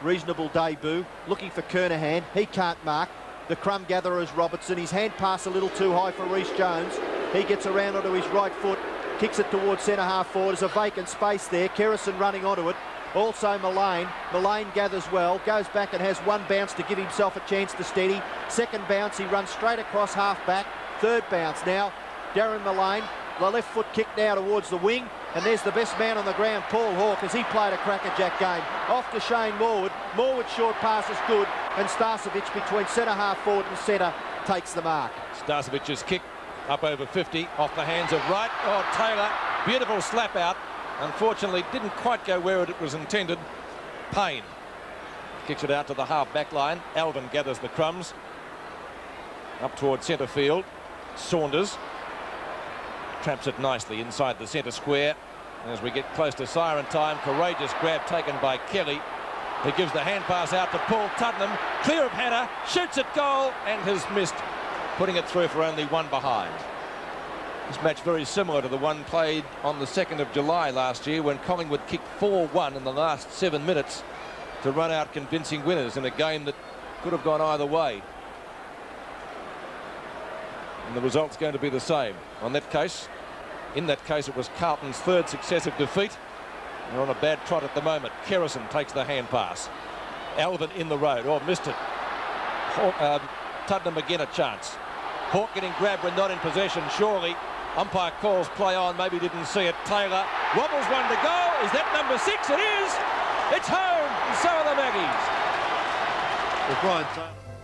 reasonable debut, looking for Kernahan. He can't mark. The crumb gatherer is Robertson. His hand pass a little too high for Rhys Jones. He gets around onto his right foot, kicks it towards centre half-forward. There's a vacant space there. Kerrison running onto it. Also Mullane. Mullane gathers well, goes back and has one bounce to give himself a chance to steady. Second bounce, he runs straight across half-back. Third bounce now, Darren Mullane. The left foot kick now towards the wing, and there's the best man on the ground, Paul Hawke, as he played a crackerjack game. Off to Shane Morwood. Morwood's short pass is good, and Starcevic between centre half-forward and centre takes the mark. Starcevic's kick up over 50 off the hands of Wright. Oh, Taylor, beautiful slap out. Unfortunately, didn't quite go where it was intended. Payne kicks it out to the half-back line. Alvin gathers the crumbs. Up towards centre field. Saunders traps it nicely inside the centre square. As we get close to siren time, courageous grab taken by Kelly. He gives the hand pass out to Paul Tuddenham. Clear of Hanna, shoots at goal and has missed, putting it through for only one behind. This match very similar to the one played on the 2nd of July last year, when Collingwood kicked 4-1 in the last 7 minutes to run out convincing winners in a game that could have gone either way. And the result's going to be the same. In that case, it was Carlton's 3rd successive defeat. They're on a bad trot at the moment. Kerrison takes the hand pass. Alvin in the road. Oh, missed it. Tuddenham again a chance. Hawke getting grabbed when not in possession, surely. Umpire calls play on, maybe didn't see it. Taylor wobbles one to go. Is that number 6? It is. It's home, and so are the Maggies.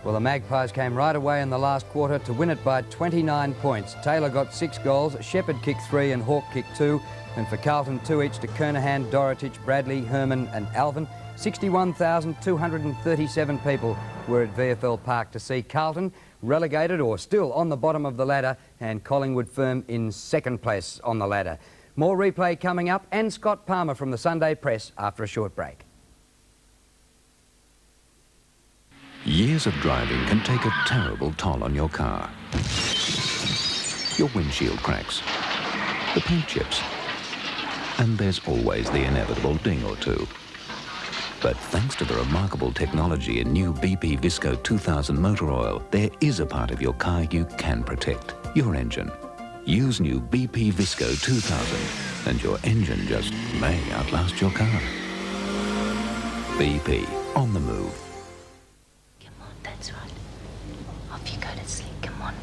Well, the Magpies came right away in the last quarter to win it by 29 points. Taylor got 6 goals, Shepherd kicked 3 and Hawke kicked 2. And for Carlton, 2 each to Kernahan, Dorotich, Bradley, Herman and Alvin. 61,237 people were at VFL Park to see Carlton relegated or still on the bottom of the ladder, and Collingwood firm in 2nd place on the ladder. More replay coming up, and Scott Palmer from the Sunday Press after a short break. Years of driving can take a terrible toll on your car. Your windshield cracks, the paint chips, and there's always the inevitable ding or two. But thanks to the remarkable technology in new BP Visco 2000 motor oil, there is a part of your car you can protect, your engine. Use new BP Visco 2000 and your engine just may outlast your car. BP, on the move. Come on, that's right. Off you go to sleep, come on.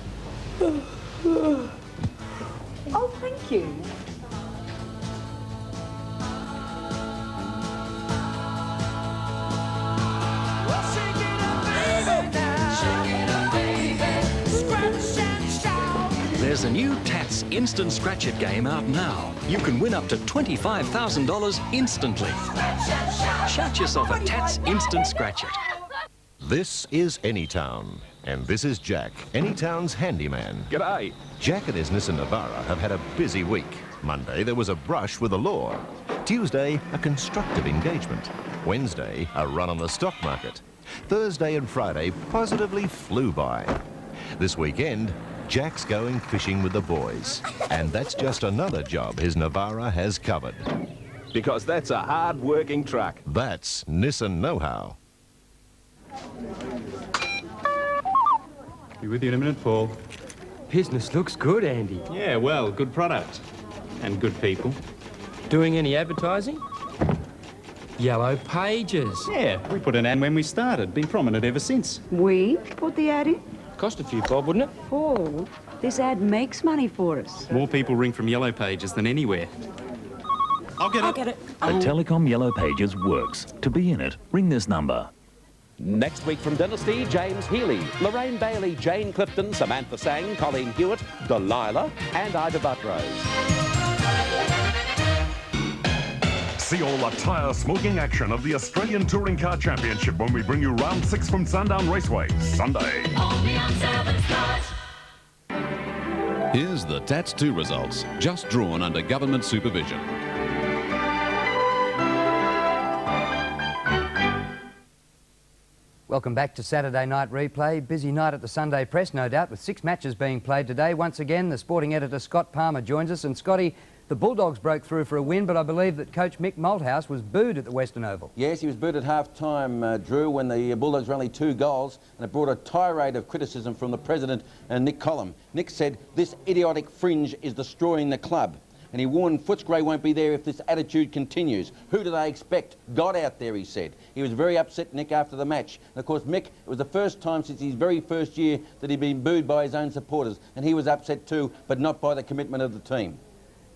Oh, thank you. There's a new Tats Instant Scratch It game out now. You can win up to $25,000 instantly. Shout yourself a Tats Instant Scratch It. This is Anytown, and this is Jack, Anytown's handyman. G'day. Jack and his Nissan Navara have had a busy week. Monday, there was a brush with the law. Tuesday, a constructive engagement. Wednesday, a run on the stock market. Thursday and Friday positively flew by. This weekend, Jack's going fishing with the boys. And that's just another job his Navara has covered. Because that's a hard-working truck. That's Nissan know-how. Be with you in a minute, Paul. Business looks good, Andy. Yeah, well, good product. And good people. Doing any advertising? Yellow Pages. Yeah, we put an ad when we started. Been prominent ever since. We put the ad in? Cost a few bob, wouldn't it? Paul, this ad makes money for us. More people ring from Yellow Pages than anywhere. I'll get it. The Telecom Yellow Pages works. To be in it, ring this number. Next week from Dynasty, James Healy, Lorraine Bailey, Jane Clifton, Samantha Sang, Colleen Hewitt, Delilah and Ida Buttrose. See all the tyre-smoking action of the Australian Touring Car Championship when we bring you round 6 from Sandown Raceway, Sunday. Only on 7 Stars. Here's the Tats 2 results, just drawn under government supervision. Welcome back to Saturday Night Replay. Busy night at the Sunday Press, no doubt, with 6 matches being played today. Once again, the sporting editor Scott Palmer joins us. And Scotty, the Bulldogs broke through for a win, but I believe that coach Mick Malthouse was booed at the Western Oval. Yes, he was booed at half-time, Drew, when the Bulldogs were only 2 goals, and it brought a tirade of criticism from the president, Nick Collum. Nick said, "This idiotic fringe is destroying the club." And he warned Footscray won't be there if this attitude continues. Who do they expect? God out there, he said. He was very upset, Nick, after the match. And of course, Mick, it was the first time since his very first year that he'd been booed by his own supporters. And he was upset too, but not by the commitment of the team.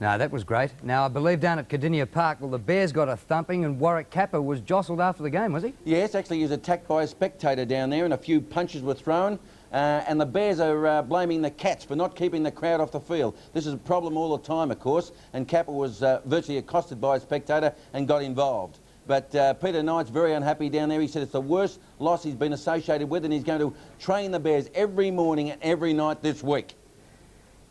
No, that was great. Now, I believe down at Cardinia Park, well, the Bears got a thumping and Warwick Kappa was jostled after the game, was he? Yes, actually, he was attacked by a spectator down there and a few punches were thrown. And the Bears are blaming the Cats for not keeping the crowd off the field. This is a problem all the time, of course, and Kappa was virtually accosted by a spectator and got involved. But Peter Knight's very unhappy down there. He said it's the worst loss he's been associated with, and he's going to train the Bears every morning and every night this week.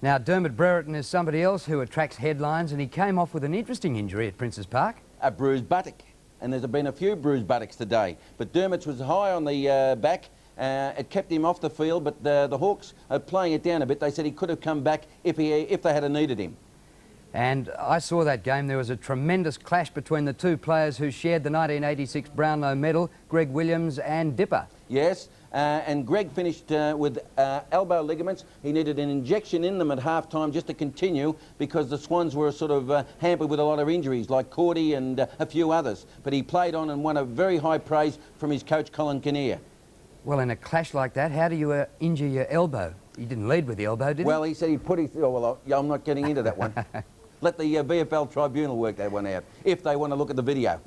Now, Dermot Brereton is somebody else who attracts headlines, and he came off with an interesting injury at Princes Park. A bruised buttock. And there's been a few bruised buttocks today. But Dermot's was high on the back. It kept him off the field, but the Hawks are playing it down a bit. They said he could have come back if they had needed him. And I saw that game. There was a tremendous clash between the 2 players who shared the 1986 Brownlow medal, Greg Williams and Dipper. Yes, and Greg finished with elbow ligaments. He needed an injection in them at half-time just to continue because the Swans were sort of hampered with a lot of injuries, like Cordy and a few others. But he played on and won a very high praise from his coach, Colin Kinnear. Well, in a clash like that, how do you injure your elbow? He didn't lead with the elbow, did he? Well, he said he put his... Oh, well, I'm not getting into that one. Let the VFL Tribunal work that one out, if they want to look at the video.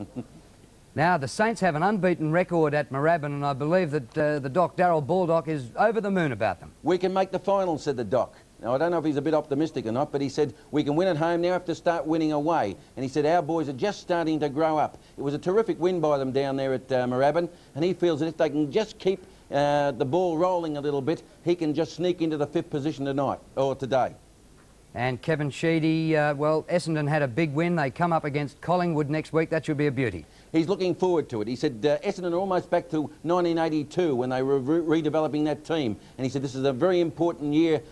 Now, the Saints have an unbeaten record at Moorabbin, and I believe that the Doc, Darryl Baldock, is over the moon about them. We can make the final, said the Doc. Now, I don't know if he's a bit optimistic or not, but he said, we can win at home now, have to start winning away. And he said, our boys are just starting to grow up. It was a terrific win by them down there at Moorabbin, and he feels that if they can just keep the ball rolling a little bit, he can just sneak into the 5th position tonight, or today. And Kevin Sheedy, well, Essendon had a big win. They come up against Collingwood next week. That should be a beauty. He's looking forward to it. He said Essendon are almost back to 1982 when they were redeveloping that team. And he said this is a very important year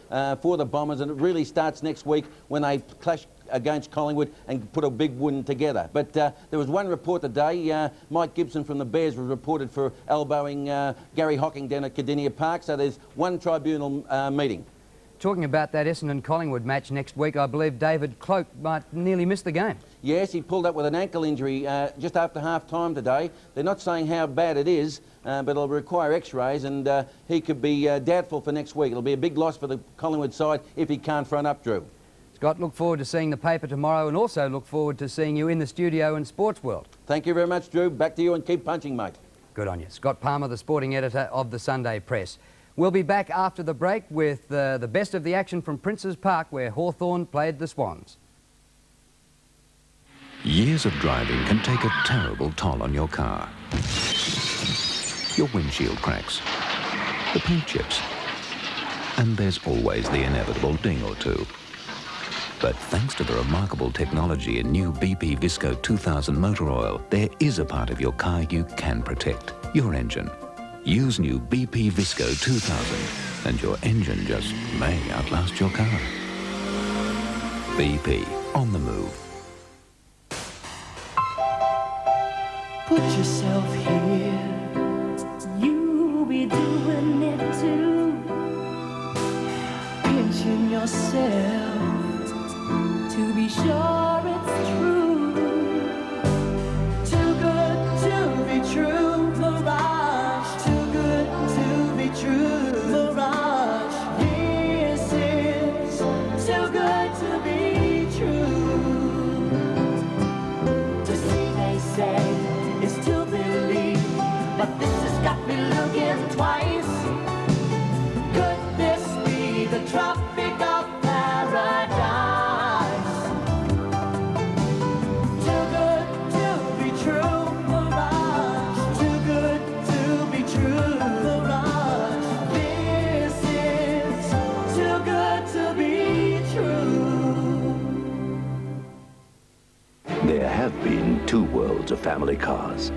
for the Bombers, and it really starts next week when they clash against Collingwood and put a big win together. But there was one report today. Mike Gibson from the Bears was reported for elbowing Gary Hocking down at Cardinia Park. So there's one tribunal meeting. Talking about that Essendon-Collingwood match next week, I believe David Cloak might nearly miss the game. Yes, he pulled up with an ankle injury just after half-time today. They're not saying how bad it is, but it'll require x-rays, and he could be doubtful for next week. It'll be a big loss for the Collingwood side if he can't front up, Drew. Scott, look forward to seeing the paper tomorrow, and also look forward to seeing you in the studio in Sports World. Thank you very much, Drew. Back to you, and keep punching, mate. Good on you. Scott Palmer, the sporting editor of the Sunday Press. We'll be back after the break with the best of the action from Princes Park, where Hawthorn played the Swans. Years of driving can take a terrible toll on your car. Your windshield cracks, the paint chips, and there's always the inevitable ding or two. But thanks to the remarkable technology in new BP Visco 2000 motor oil, there is a part of your car you can protect, your engine. Use new BP Visco 2000 and your engine just may outlast your car. BP, on the move. Put yourself here, you'll be doing it too. Pinching yourself to be sure it's true. Too good to be true, Mirage. Too good to be true, Mirage. This is too good to be true. To see, they say, is to believe, but this has got me looking twice. Could this be the Tropic of Paradise? Too good to be true, Mirage. Too good to be true, Mirage. This is too good to be true. There have been two worlds of family cars.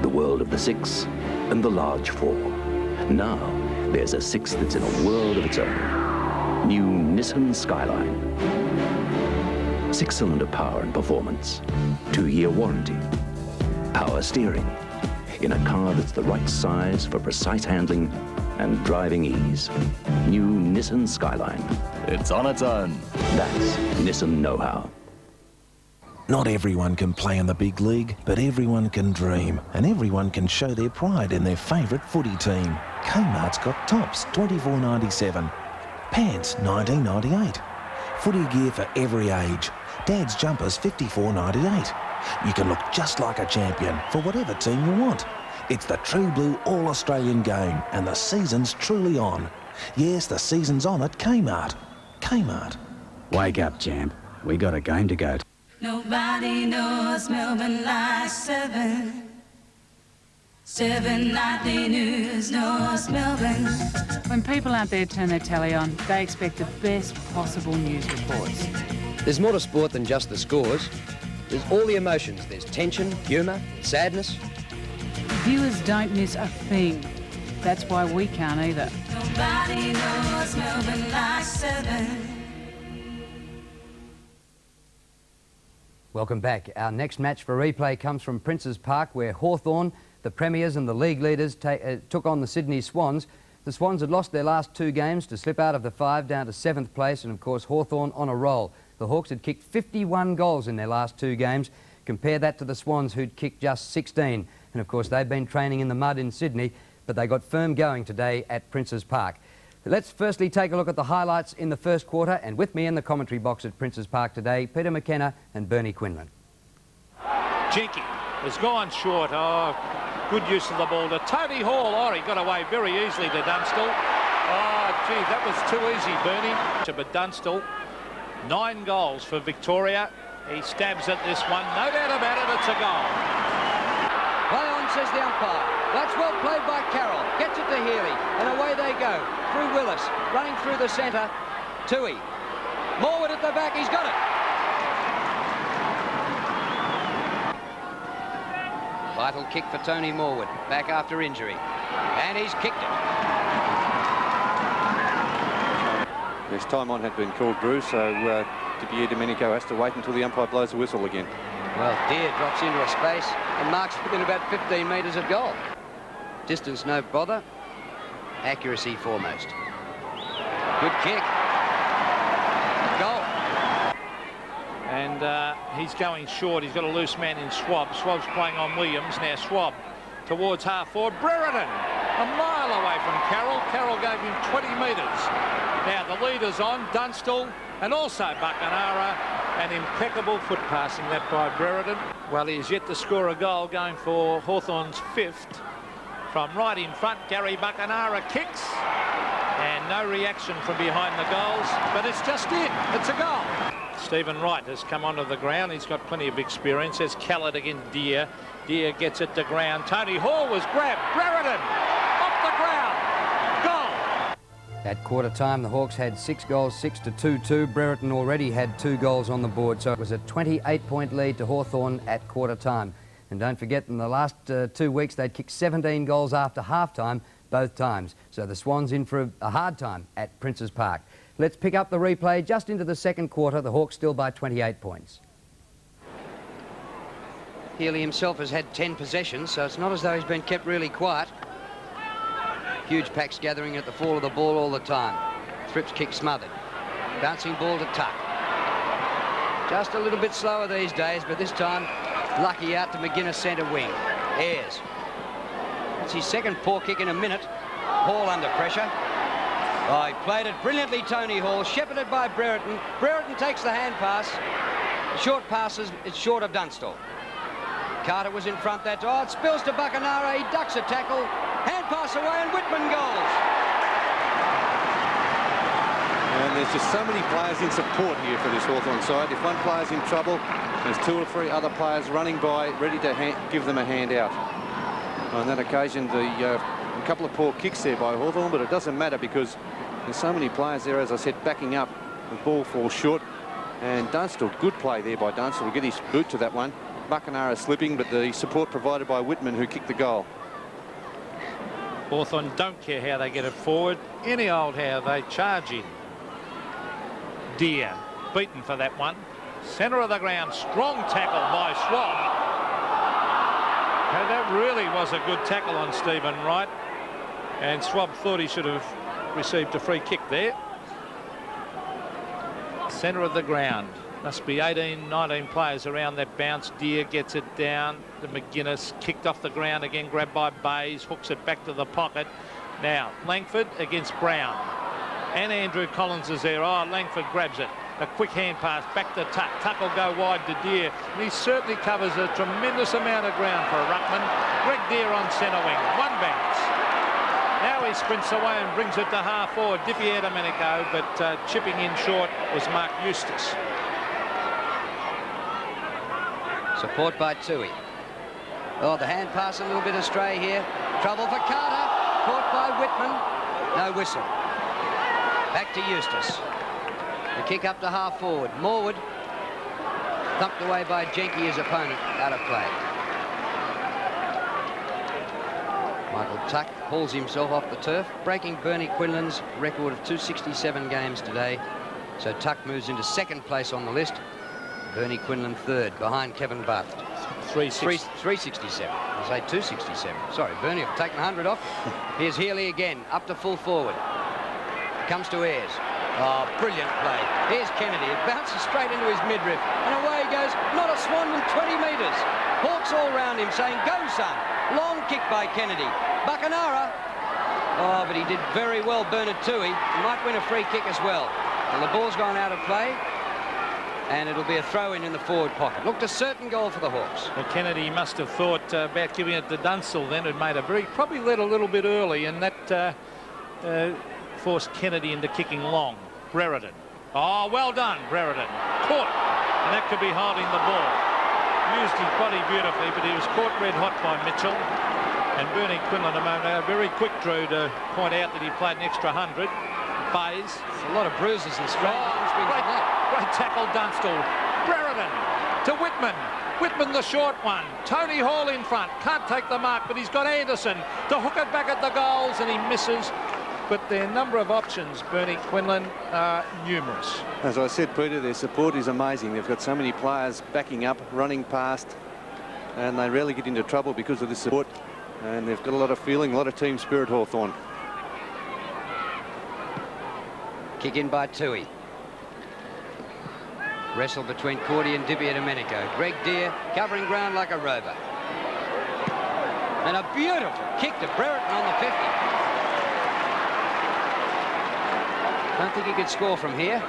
The world of the six and the large four. Now, there's a six that's in a world of its own. New Nissan Skyline. 6-cylinder power and performance. 2-year warranty. Power steering. In a car that's the right size for precise handling and driving ease. New Nissan Skyline. It's on its own. That's Nissan know-how. Not everyone can play in the big league, but everyone can dream, and everyone can show their pride in their favourite footy team. Kmart's got tops, $24.97. Pants, $19.98. Footy gear for every age. Dad's jumpers, $54.98. You can look just like a champion for whatever team you want. It's the True Blue All-Australian game, and the season's truly on. Yes, the season's on at Kmart. Kmart. Wake up, champ. We got a game to go to. Nobody knows Melbourne like 7. 7 nightly news knows Melbourne. When people out there turn their telly on, they expect the best possible news reports. There's more to sport than just the scores. There's all the emotions. There's tension, humour, sadness. Viewers don't miss a thing. That's why we can't either. Nobody knows Melbourne like 7. Welcome back. Our next match for replay comes from Princes Park, where Hawthorn, the premiers and the league leaders, took on the Sydney Swans. The Swans had lost their last 2 games to slip out of the 5 down to 7th place, and of course Hawthorn on a roll. The Hawks had kicked 51 goals in their last 2 games. Compare that to the Swans, who'd kicked just 16. And of course they've been training in the mud in Sydney, but they got firm going today at Princes Park. Let's firstly take a look at the highlights in the first quarter, and with me in the commentary box at Princes Park today, Peter McKenna and Bernie Quinlan. Jinky has gone short. Oh, good use of the ball to Tony Hall. Oh, he got away very easily to Dunstall. Oh, gee, that was too easy, Bernie. But Dunstall, 9 goals for Victoria. He stabs at this one. No doubt about it, it's a goal. Play on, says the umpire. That's well played by Carroll. Gets it to Healy, and away they go. Through Willis, running through the centre. Tui. Morwood at the back, he's got it. Vital kick for Tony Morwood, back after injury. And he's kicked it. His time on had been called, Drew, so Didier Domenico has to wait until the umpire blows the whistle again. Well, Deere drops into a space and marks within about 15 metres of goal. Distance no bother. Accuracy foremost. Good kick. Goal. And he's going short. He's got a loose man in Swab. Swab's playing on Williams. Now Swab towards half forward. Brereton, a mile away from Carroll. Carroll gave him 20 metres. Now the leader's on, Dunstall, and also Buckenara. An impeccable foot passing that by Brereton. Well, he's yet to score a goal, going for Hawthorn's 5th. From right in front, Gary Buckenara kicks. And no reaction from behind the goals, but it's just in. It's a goal. Stephen Wright has come onto the ground. He's got plenty of experience. There's Khaled against Deere. Deere gets it to ground. Tony Hall was grabbed. Brereton off the ground. Goal. At quarter time, the Hawks had 6 goals, 6-2-2. Brereton already had 2 goals on the board, so it was a 28-point lead to Hawthorn at quarter time. And don't forget, in the last 2 weeks, they'd kicked 17 goals after half-time both times. So the Swans in for a hard time at Princes Park. Let's pick up the replay just into the second quarter. The Hawks still by 28 points. Healy himself has had 10 possessions, so it's not as though he's been kept really quiet. Huge packs gathering at the fall of the ball all the time. Thrips kick smothered. Bouncing ball to Tuck. Just a little bit slower these days, but this time lucky out to McGuinness centre wing. Ayres. It's his second poor kick in a minute. Hall under pressure. Oh, he played it brilliantly, Tony Hall, shepherded by Brereton. Brereton takes the hand pass. Short passes, it's short of Dunstall. Carter was in front that time. Oh, it spills to Buckenara. He ducks a tackle. Hand pass away and Whitman goals. And there's just so many players in support here for this Hawthorn side. If one player's in trouble, there's 2 or 3 other players running by, ready to give them a hand out. On that occasion, a couple of poor kicks there by Hawthorn, but it doesn't matter because there's so many players there, as I said, backing up. The ball falls short. And Dunstall, good play there by Dunstall to get his boot to that one. Buckenara slipping, but the support provided by Whitman, who kicked the goal. Hawthorn don't care how they get it forward. Any old how they charge in. Deere beaten for that one. Centre of the ground, strong tackle by Schwab. And that really was a good tackle on Stephen Wright. And Schwab thought he should have received a free kick there. Centre of the ground. Must be 18, 19 players around that bounce. Deere gets it down to McGuinness. Kicked off the ground again, grabbed by Bays. Hooks it back to the pocket. Now, Langford against Brown. And Andrew Collins is there. Oh, Langford grabs it. A quick hand pass back to Tuck. Tuck will go wide to Deere. And he certainly covers a tremendous amount of ground for a ruckman. Greg Deere on centre wing. One bounce. Now he sprints away and brings it to half forward. Didier Domenico, but chipping in short was Mark Eustace. Support by Tui. Oh, the hand pass a little bit astray here. Trouble for Carter. Caught by Whitman. No whistle. Back to Eustace. The kick up to half forward. Morwood. Thumped away by Jenke, his opponent. Out of play. Michael Tuck hauls himself off the turf, breaking Bernie Quinlan's record of 267 games today. So Tuck moves into second place on the list. Bernie Quinlan third, behind Kevin Bartlett. 367. I say 267. Sorry, Bernie have taken 100 off. Here's Healy again, up to full forward. Comes to Ayres. Oh, brilliant play. Here's Kennedy. It bounces straight into his midriff. And away he goes. Not a swan than 20 metres. Hawks all round him saying, go, son. Long kick by Kennedy. Buckenara. Oh, but he did very well, Bernard Tui. He might win a free kick as well. And the ball's gone out of play. And it'll be a throw-in the forward pocket. Looked a certain goal for the Hawks. Well, Kennedy must have thought about giving it to Dunstall then. It made probably led a little bit early, and that forced Kennedy into kicking long. Brereton. Oh, well done, Brereton. Caught. And that could be holding the ball. Used his body beautifully, but he was caught red hot by Mitchell. And Bernie Quinlan a moment ago, very quick, Drew, to point out that he played an extra 100. Bays. A lot of bruises and strains. Oh, Great tackle, Dunstall. Brereton to Whitman. Whitman the short one. Tony Hall in front. Can't take the mark, but he's got Anderson to hook it back at the goals, and he misses. But their number of options, Bernie Quinlan, are numerous. As I said, Peter, their support is amazing. They've got so many players backing up, running past, and they rarely get into trouble because of this support. And they've got a lot of feeling, a lot of team spirit, Hawthorn. Kick in by Tui. Wrestle between Cordy and Di Domenico. Greg Deere covering ground like a rover. And a beautiful kick to Brereton on the 50. Don't think he could score from here.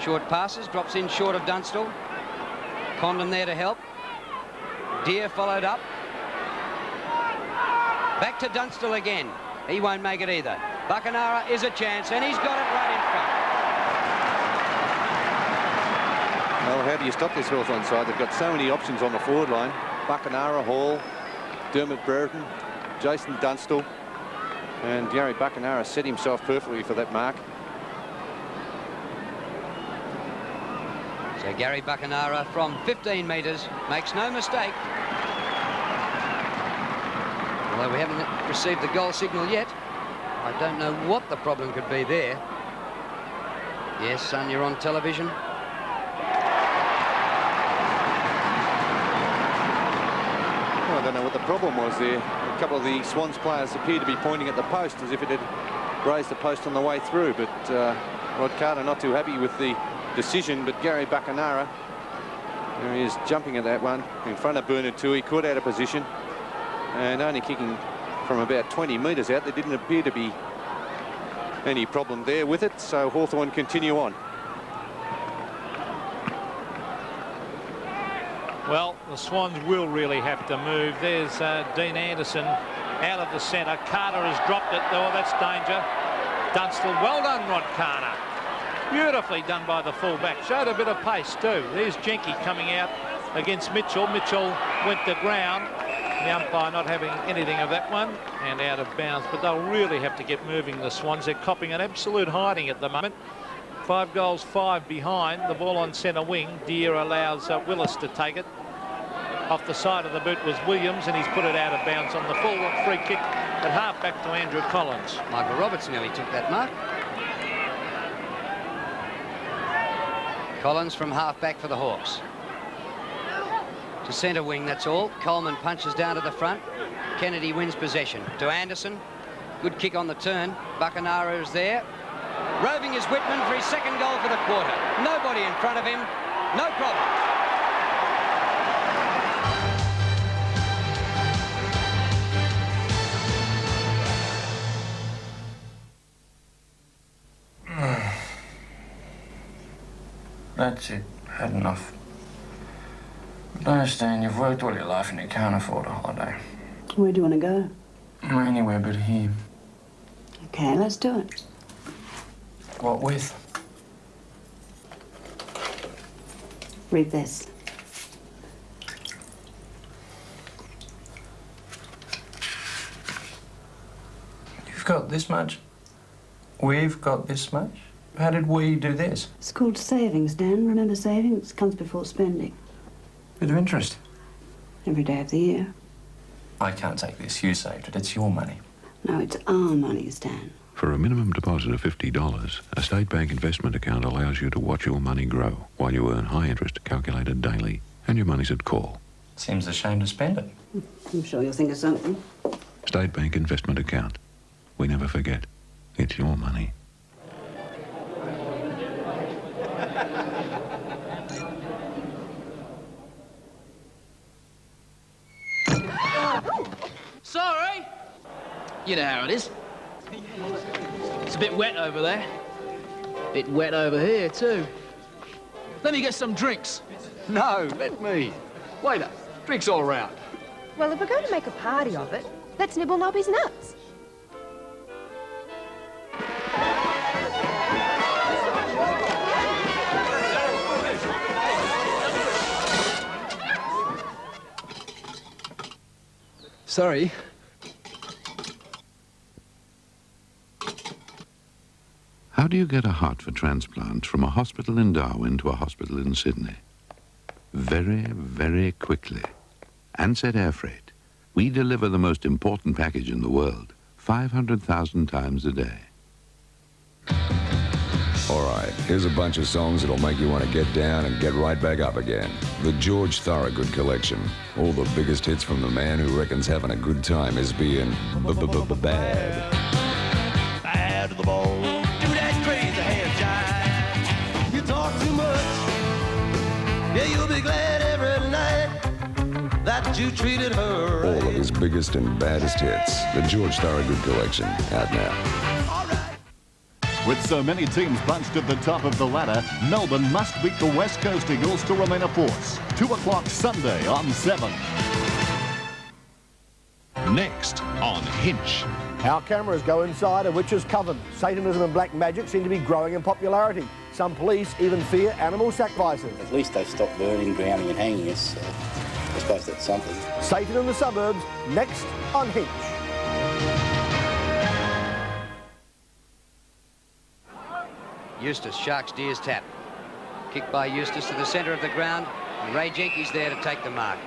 Short passes, drops in short of Dunstall. Condon there to help. Deere followed up. Back to Dunstall again. He won't make it either. Buckenara is a chance, and he's got it right in front. Well, how do you stop this Hawthorn side? They've got so many options on the forward line. Buckenara, Hall, Dermot Brereton, Jason Dunstall, and Gary Buckenara set himself perfectly for that mark. So Gary Buckenara from 15 metres makes no mistake. Although we haven't received the goal signal yet, I don't know what the problem could be there. Yes, son, you're on television. Well, I don't know what the problem was there. A couple of the Swans players appeared to be pointing at the post as if it had grazed the post on the way through, but Rod Carter not too happy with the decision. But Gary Buckenara, there he is jumping at that one in front of Bernard Tui, caught out of position and only kicking from about 20 metres out. There didn't appear to be any problem there with it, so Hawthorn continue on. Well, the Swans will really have to move. There's Dean Anderson out of the centre. Carter has dropped it. Oh, that's danger. Dunstall, well done, Rod Carter. Beautifully done by the fullback. Showed a bit of pace too. There's Jenke coming out against Mitchell. Mitchell went to ground. The umpire not having anything of that one and out of bounds, but they'll really have to get moving, the Swans. They're copping an absolute hiding at the moment. 5 goals, 5 behind. The ball on centre wing. Deere allows Willis to take it. Off the side of the boot was Williams, and he's put it out of bounds on the full free kick at half back to Andrew Collins. Michael Roberts nearly took that mark. Collins from half back for the Hawks. To centre wing, that's all. Coleman punches down to the front. Kennedy wins possession. To Anderson. Good kick on the turn. Buckenara is there. Roving is Whitman for his second goal for the quarter. Nobody in front of him. No problem. That's it. Had enough. I understand you've worked all your life and you can't afford a holiday. Where do you want to go? Anywhere but here. Okay, let's do it. What with? Read this. You've got this much? We've got this much? How did we do this? It's called savings, Dan. Remember, savings comes before spending. Bit of interest. Every day of the year. I can't take this. You saved it. It's your money. No, it's our money, Stan. For a minimum deposit of $50, a State Bank investment account allows you to watch your money grow while you earn high interest calculated daily, and your money's at call. Seems a shame to spend it. I'm sure you'll think of something. State Bank investment account. We never forget. It's your money. Sorry. You know how it is. It's a bit wet over there. Bit wet over here, too. Let me get some drinks. No, let me. Waiter, drinks all around. Well, if we're going to make a party of it, let's nibble Nobby's nuts. Sorry. How do you get a heart for transplant from a hospital in Darwin to a hospital in Sydney? Very, very quickly. Ansett Air Freight. We deliver the most important package in the world, 500,000 times a day. All right, here's a bunch of songs that'll make you want to get down and get right back up again. The George Thorogood collection. All the biggest hits from the man who reckons having a good time is being bad. Bad to the ball. Do that crazy hand jive. You talk too much. Yeah, you'll be glad every night that you treated her right. All of his biggest and baddest hits. The George Thorogood collection, out now. With so many teams bunched at the top of the ladder, Melbourne must beat the West Coast Eagles to remain a force. 2 o'clock Sunday on 7. Next on Hinch. Our cameras go inside a witch's coven. Satanism and black magic seem to be growing in popularity. Some police even fear animal sacrifices. At least they've stopped burning, drowning and hanging us. So I suppose that's something. Satan in the suburbs, next on Hinch. Eustace, Sharks Deers tap. Kick by Eustace to the centre of the ground, and Ray Jenke's there to take the mark.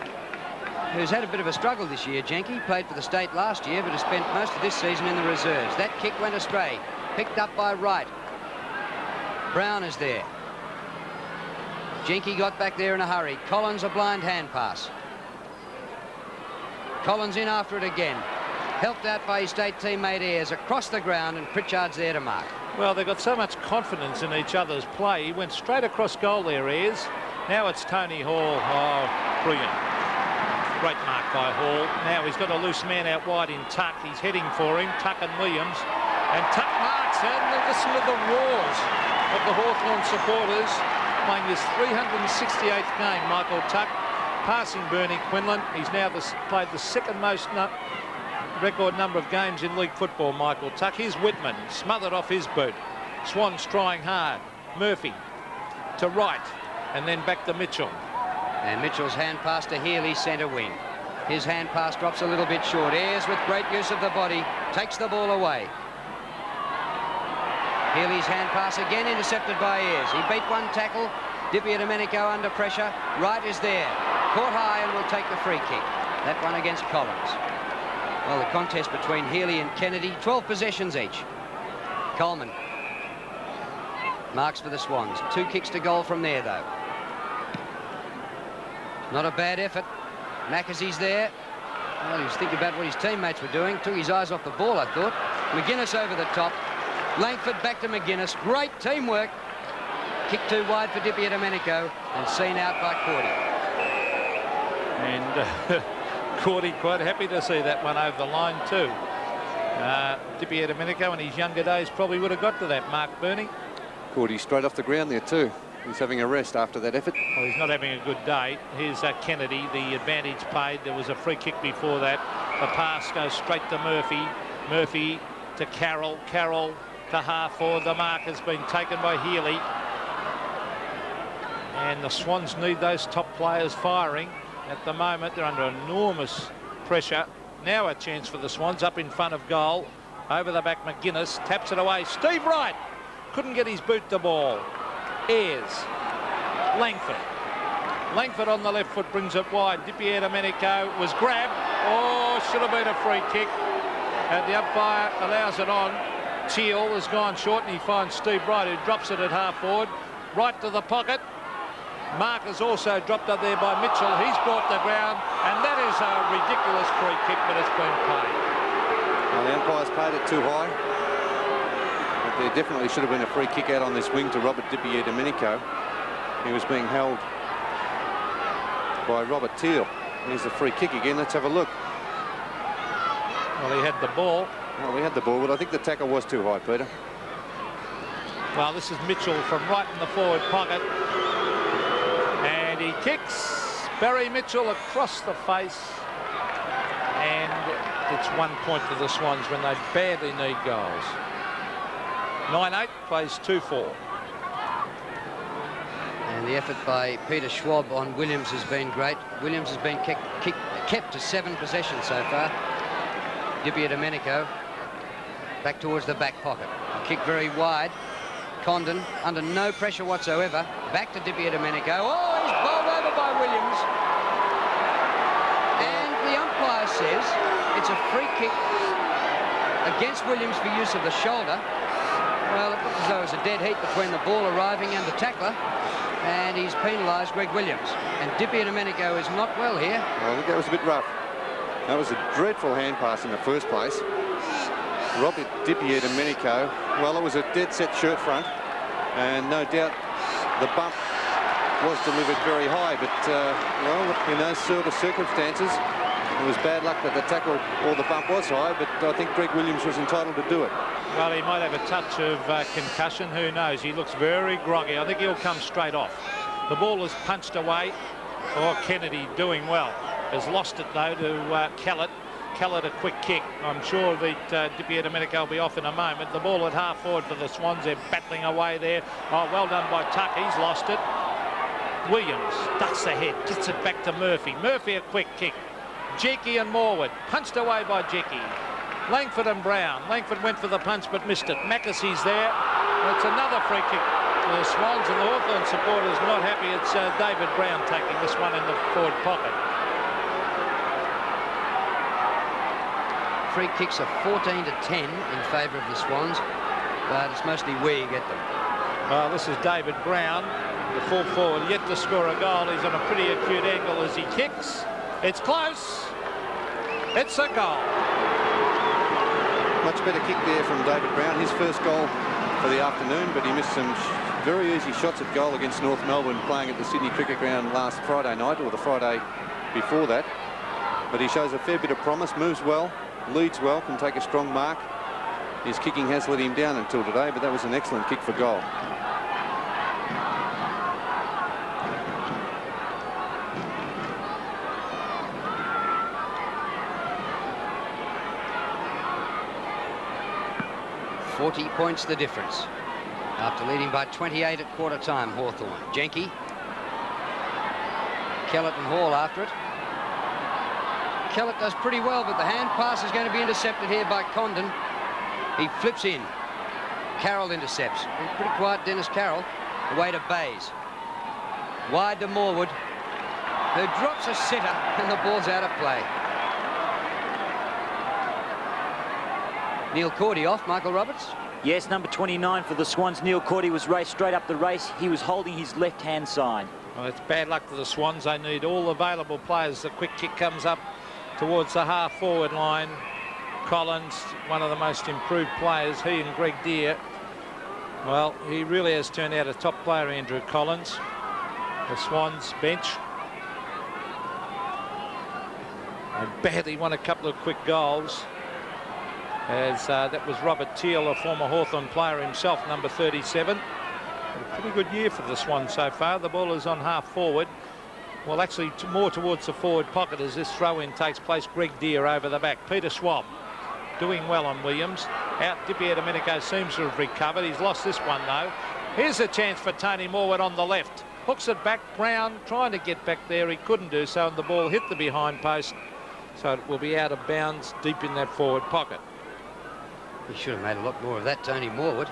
Who's had a bit of a struggle this year, Jenke. Played for the state last year, but has spent most of this season in the reserves. That kick went astray. Picked up by Wright. Brown is there. Jenke got back there in a hurry. Collins a blind hand pass. Collins in after it again. Helped out by his state teammate Ayres across the ground, and Pritchard's there to mark. Well, they've got so much confidence in each other's play. He went straight across goal there, Ayres. Now it's Tony Hall. Oh, brilliant. Great mark by Hall. Now he's got a loose man out wide in Tuck. He's heading for him, Tuck and Williams. And Tuck marks, and listen to the roars of the Hawthorn supporters playing his 368th game, Michael Tuck, passing Bernie Quinlan. He's now played the second most record number of games in league football, Michael Tuck. Here's Whitman, smothered off his boot. Swans trying hard. Murphy to Wright, and then back to Mitchell. And Mitchell's hand pass to Healy, centre wing. His hand pass drops a little bit short. Ayres, with great use of the body, takes the ball away. Healy's hand pass again intercepted by Ayres. He beat one tackle. Di Domenico under pressure. Wright is there. Caught high and will take the free kick. That one against Collins. Well, the contest between Healy and Kennedy, 12 possessions each. Coleman marks for the Swans. 2 kicks to goal from there, though. Not a bad effort. Mackenzie's there. Well, he was thinking about what his teammates were doing. Took his eyes off the ball, I thought. McGuinness over the top. Langford back to McGuinness. Great teamwork. Kick too wide for Di Domenico and seen out by Cordy. And Cordy quite happy to see that one over the line too. Di Domenico in his younger days probably would have got to that mark, Bernie. Cordy straight off the ground there too. He's having a rest after that effort. Well, he's not having a good day. Here's Kennedy, the advantage paid. There was a free kick before that. The pass goes straight to Murphy. Murphy to Carroll. Carroll to half forward. The mark has been taken by Healy. And the Swans need those top players firing. At the moment, they're under enormous pressure. Now a chance for the Swans up in front of goal. Over the back, McGuinness taps it away. Steve Wright couldn't get his boot to ball. Ayres. Langford. Langford on the left foot brings it wide. Di Domenico was grabbed. Oh, should have been a free kick. And the umpire allows it on. Teal has gone short, and he finds Steve Wright, who drops it at half forward. Right to the pocket. Mark has also dropped up there by Mitchell. He's brought the ground, and that is a ridiculous free kick, but it's been paid. Well, the umpire's paid it too high. But there definitely should have been a free kick out on this wing to Robert Di Domenico. He was being held by Robert Teal. Here's the free kick again. Let's have a look. Well, he had the ball. Well, we had the ball, but I think the tackle was too high, Peter. Well, this is Mitchell from right in the forward pocket. And he kicks Barry Mitchell across the face. And it's 1 point to the Swans when they badly need goals. 9-8 plays 2-4. And the effort by Peter Schwab on Williams has been great. Williams has been kept to 7 possessions so far. Di Domenico back towards the back pocket. Kick very wide. Condon, under no pressure whatsoever. Back to Di Domenico. Oh, he's bowled over by Williams. And the umpire says it's a free kick against Williams for use of the shoulder. Well, it looked as though it was a dead heat between the ball arriving and the tackler, and he's penalised Greg Williams. And Di Domenico is not well here. I think that was a bit rough. That was a dreadful hand pass in the first place. Robert Di Domenico, well, it was a dead-set shirt front, and no doubt the bump was delivered very high, but, well, in those sort of circumstances, it was bad luck that the tackle or the bump was high, but I think Greg Williams was entitled to do it. Well, he might have a touch of concussion. Who knows? He looks very groggy. I think he'll come straight off. The ball is punched away. Oh, Kennedy doing well. Has lost it, though, to Kellett. Kellett a quick kick. I'm sure that Di Domenico will be off in a moment. The ball at half forward for the Swans. They're battling away there. Oh, well done by Tuck. He's lost it. Williams ducks ahead, gets it back to Murphy. Murphy a quick kick. Jecky and Morwood, punched away by Jecky. Langford and Brown. Langford went for the punch but missed it. Mackessy's there. It's another free kick to the Swans, and the Hawthorn supporters not happy. It's David Brown taking this one in the forward pocket. Free kicks are 14 to 10 in favour of the Swans, but it's mostly we get them. Well, this is David Brown, the full forward, yet to score a goal. He's on a pretty acute angle as he kicks. It's close. It's a goal. Much better kick there from David Brown. His first goal for the afternoon, but he missed some very easy shots at goal against North Melbourne playing at the Sydney Cricket Ground last Friday night, or the Friday before that. But he shows a fair bit of promise, moves well, leads well, can take a strong mark. His kicking has let him down until today, but that was an excellent kick for goal. $40 points the difference. After leading by 28 at quarter time, Hawthorn. Jenke. Kellett and Hall after it. Kellett does pretty well, but the hand pass is going to be intercepted here by Condon. He flips in. Carroll intercepts. Pretty quiet, Dennis Carroll. Away to Bays. Wide to Morwood, who drops a sitter, and the ball's out of play. Neil Cordy off, Michael Roberts. Yes, number 29 for the Swans. Neil Cordy was raced straight up the race. He was holding his left-hand side. Well, it's bad luck to the Swans. They need all available players. The quick kick comes up towards the half-forward line. Collins, one of the most improved players, he and Greg Deere. Well, he really has turned out a top player, Andrew Collins. The Swans bench. They badly won a couple of quick goals. As that was Robert Teal, a former Hawthorn player himself, number 37. A pretty good year for the Swans so far. The ball is on half forward. Well, actually more towards the forward pocket as this throw-in takes place. Greg Deere over the back. Peter Schwab doing well on Williams. Out Di Domenico seems to have recovered. He's lost this one though. Here's a chance for Tony Morwood on the left. Hooks it back. Brown trying to get back there. He couldn't do so, and the ball hit the behind post. So it will be out of bounds deep in that forward pocket. He should have made a lot more of that, Tony Morwood.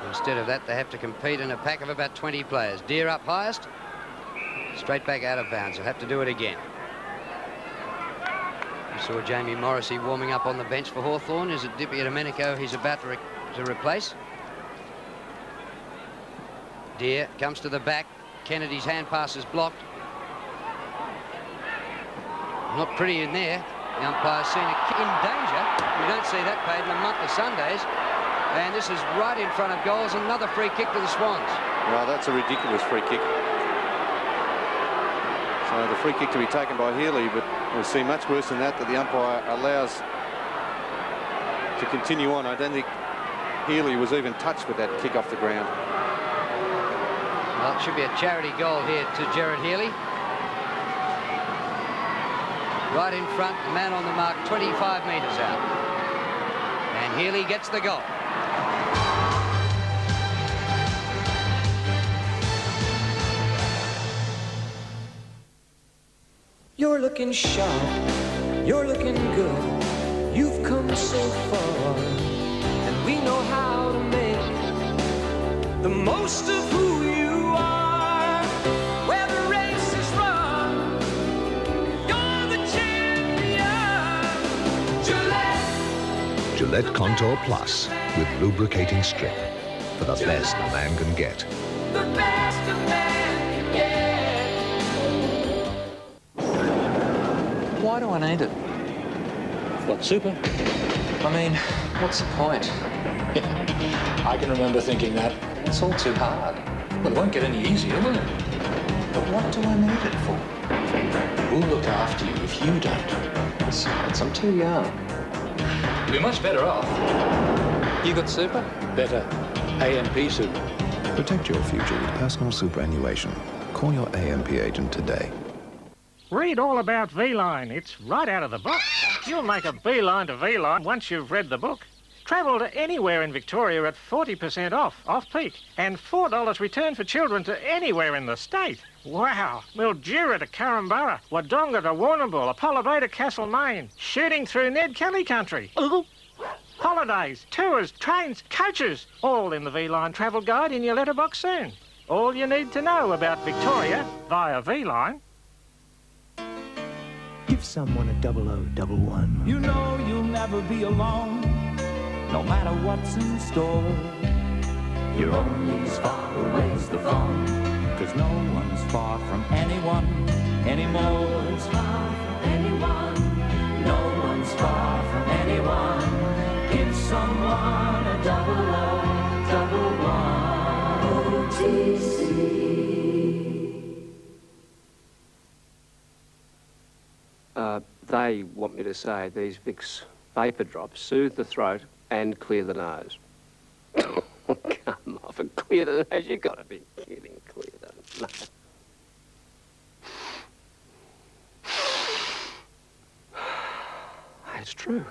Instead of that, they have to compete in a pack of about 20 players. Deere up highest. Straight back out of bounds. He'll have to do it again. You saw Jamie Morrissey warming up on the bench for Hawthorn. Is it Di Domenico he's about to replace? Deere comes to the back. Kennedy's hand pass is blocked. Not pretty in there. The umpire's seen a kick in danger. We don't see that paid in a month of Sundays. And this is right in front of goals. Another free kick to the Swans. Well, that's a ridiculous free kick. So the free kick to be taken by Healy, but we'll see much worse than that the umpire allows to continue on. I don't think Healy was even touched with that kick off the ground. Well, it should be a charity goal here to Gerard Healy. Right in front, the man on the mark, 25 metres out. And Healy gets the goal. You're looking sharp, you're looking good. You've come so far, and we know how to make the most of who you are. Where the race is run, you're the champion. Gillette. Gillette Contour Plus with lubricating strip for the best a man can get. The best a man can get. Why do I need it? What, super? I mean, what's the point? I can remember thinking that. It's all too hard. Well, it won't get any easier, will it? But what do I need it for? Who'll look after you if you don't? Besides, I'm too young. We're much better off. You got super? Better. AMP super. Protect your future with personal superannuation. Call your AMP agent today. Read all about V-Line. It's right out of the book. You'll make a beeline to V-Line once you've read the book. Travel to anywhere in Victoria at 40% off-peak, and $4 return for children to anywhere in the state. Wow. Mildura to Currumbara, Wodonga to Warrnambool, Apollo Bay to Castlemaine, shooting through Ned Kelly country. Holidays, tours, trains, coaches, all in the V-Line travel guide in your letterbox soon. All you need to know about Victoria via V-Line. Give someone a 0011. You know you'll never be alone, no matter what's in store. You're only as far away as the phone, 'cause no one's far from anyone anymore. No one's far from anyone. No one's far from anyone. Give someone a 0011. OTC. They want me to say these Vicks vapor drops soothe the throat and clear the nose. Come off and clear the nose. You've got to be kidding. Clear the nose. It's true.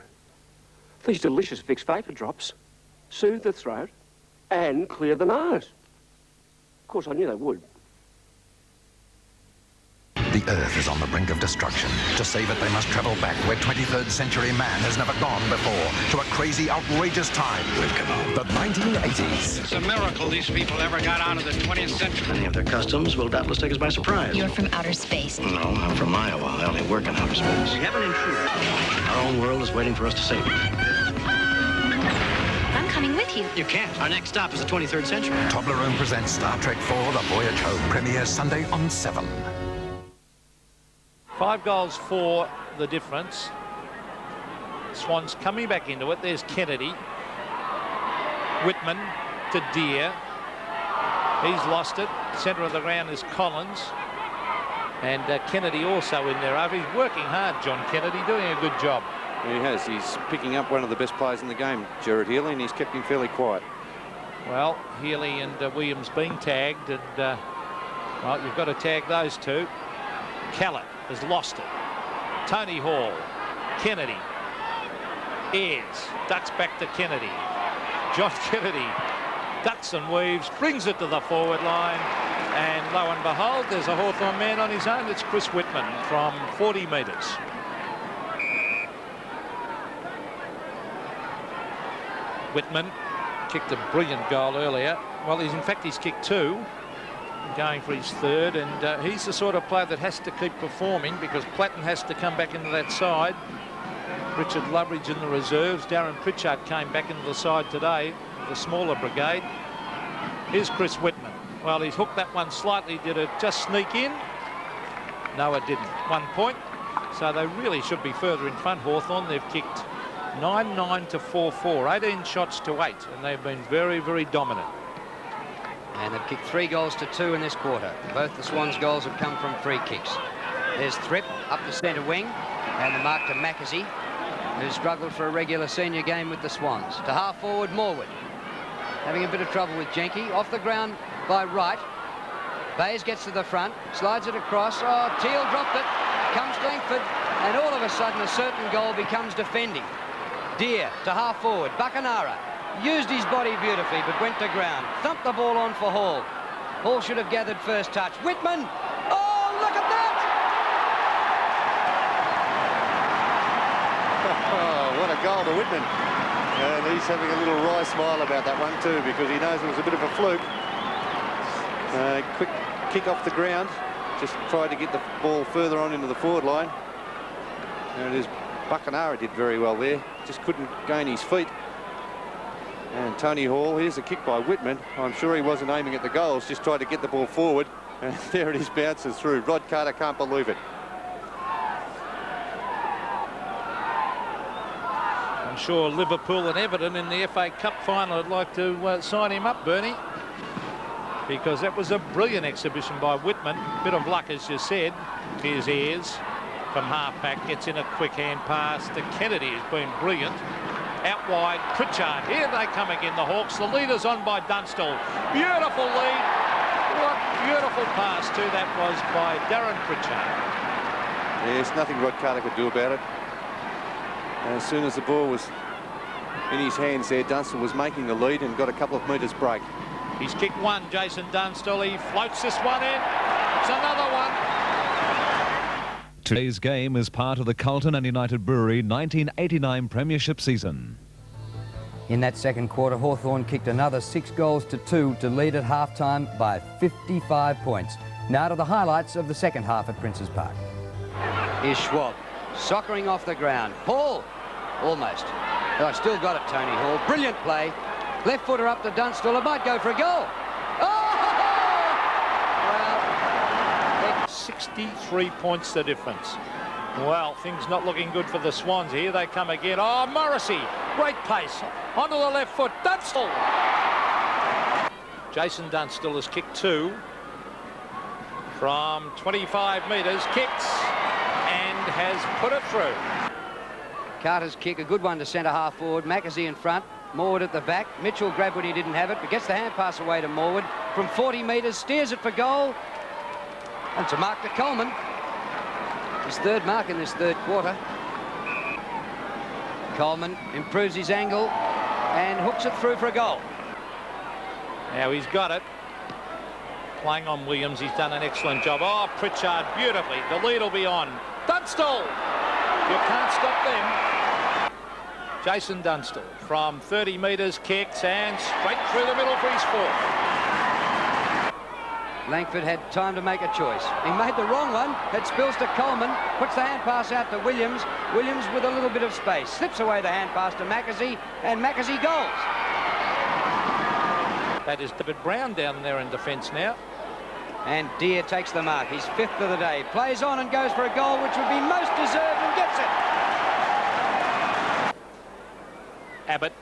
These delicious Vicks vapor drops soothe the throat and clear the nose. Of course, I knew they would. The Earth is on the brink of destruction. To save it, they must travel back where 23rd century man has never gone before, to a crazy, outrageous time. We've come on. The 1980s. It's a miracle these people ever got out of the 20th century. Many of their customs will doubtless take us by surprise. You're from outer space. No, I'm from Iowa. I only work in outer space. We have an intruder. Our own world is waiting for us to save it. I'm coming with you. You can't. Our next stop is the 23rd century. Toblerone presents Star Trek IV, The Voyage Home. Premieres Sunday on 7. 5 goals for the difference. Swans coming back into it. There's Kennedy. Whitman to Deere. He's lost it. Centre of the ground is Collins. And Kennedy also in there. He's working hard, John Kennedy, doing a good job. He has. He's picking up one of the best players in the game, Gerard Healy, and he's kept him fairly quiet. Well, Healy and Williams being tagged, and well, you've got to tag those two. Kellett has lost it. Tony Hall, Kennedy, Ayres, ducks back to Kennedy. John Kennedy ducks and weaves, brings it to the forward line, and lo and behold, there's a Hawthorn man on his own. It's Chris Whitman from 40 metres. Whitman kicked a brilliant goal earlier. Well, in fact, he's kicked 2. Going for his 3rd, and he's the sort of player that has to keep performing because Platten has to come back into that side. Richard Loveridge in the reserves. Darren Pritchard came back into the side today, the smaller brigade. Here's Chris Whitman. Well, he's hooked that one slightly. Did it just sneak in? No, it didn't. 1 point. So they really should be further in front, Hawthorn. They've kicked 9-9 to 4-4, 18 shots to 8, and they've been very, very dominant. And they've kicked 3 goals to 2 in this quarter. Both the Swans' goals have come from free kicks. There's Thripp up the centre wing, and the mark to Mackenzie, who struggled for a regular senior game with the Swans. To half forward, Morwood. Having a bit of trouble with Jenke. Off the ground by Wright. Bayes gets to the front, slides it across. Oh, Teal dropped it. Comes Langford, and all of a sudden a certain goal becomes defending. Deere to half forward. Buckenara used his body beautifully, but went to ground. Thumped the ball on for Hall. Hall should have gathered first touch. Whitman! Oh, look at that! Oh, what a goal to Whitman. And he's having a little wry smile about that one too, because he knows it was a bit of a fluke. Quick kick off the ground. Just tried to get the ball further on into the forward line. There it is. Buckenara did very well there. Just couldn't gain his feet. And Tony Hall, here's a kick by Whitman. I'm sure he wasn't aiming at the goals, just tried to get the ball forward. And there it is, bounces through. Rod Carter can't believe it. I'm sure Liverpool and Everton in the FA Cup final would like to sign him up, Bernie, because that was a brilliant exhibition by Whitman. Bit of luck, as you said. Here's Ayres from half-back, gets in a quick hand pass to Kennedy, has been brilliant. Out wide, Pritchard. Here they come again, the Hawks. The leader's on by Dunstall. Beautiful lead. What beautiful pass too that was by Darren Pritchard. There's nothing Rod Carter could do about it. And as soon as the ball was in his hands there, Dunstall was making the lead and got a couple of metres break. He's kicked one, Jason Dunstall. He floats this one in. It's another one. Today's game is part of the Carlton and United Brewery 1989 Premiership season. In that second quarter, Hawthorn kicked another 6 goals to 2 to lead at half-time by 55 points. Now to the highlights of the second half at Princes Park. Here's Schwab, soccering off the ground. Hall, almost. Oh, still got it, Tony Hall. Brilliant play. Left footer up to Dunstall. It might go for a goal. Oh! Well, 63 points the difference. Well, things not looking good for the Swans. Here they come again. Oh, Morrissey, great pace. Onto the left foot, Dunstall. Jason Dunstall has kicked 2 from 25 metres. Kicks and has put it through. Carter's kick, a good one to centre-half forward. Mackenzie in front, Morwood at the back. Mitchell grabbed when he didn't have it, but gets the hand pass away to Morwood from 40 metres, steers it for goal. And it's a mark to Coleman. His third mark in this third quarter. Coleman improves his angle and hooks it through for a goal. Now he's got it. Playing on Williams, he's done an excellent job. Oh, Pritchard, beautifully. The lead will be on. Dunstall! You can't stop them. Jason Dunstall from 30 metres kicks and straight through the middle for his fourth. Langford had time to make a choice. He made the wrong one. It spills to Coleman. Puts the hand pass out to Williams. Williams with a little bit of space. Slips away the hand pass to Mackenzie. And Mackenzie goals. That is David Brown down there in defence now. And Deere takes the mark. He's 5th of the day. Plays on and goes for a goal, which would be most deserved, and gets it. Abbott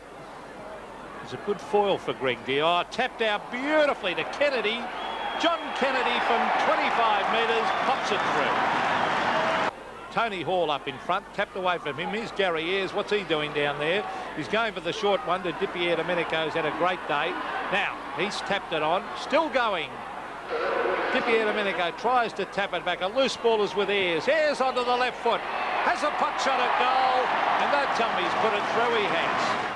is a good foil for Greg Deere. Oh, tapped out beautifully to Kennedy. John Kennedy from 25 metres pops it through. Tony Hall up in front, tapped away from him. Here's Gary Ayres. What's he doing down there? He's going for the short one to Di Domenico's had a great day. Now, he's tapped it on. Still going. Di Domenico tries to tap it back. A loose ball is with Ayres. Ayres onto the left foot. Has a putt shot at goal. And don't tell me he's put it through. He has.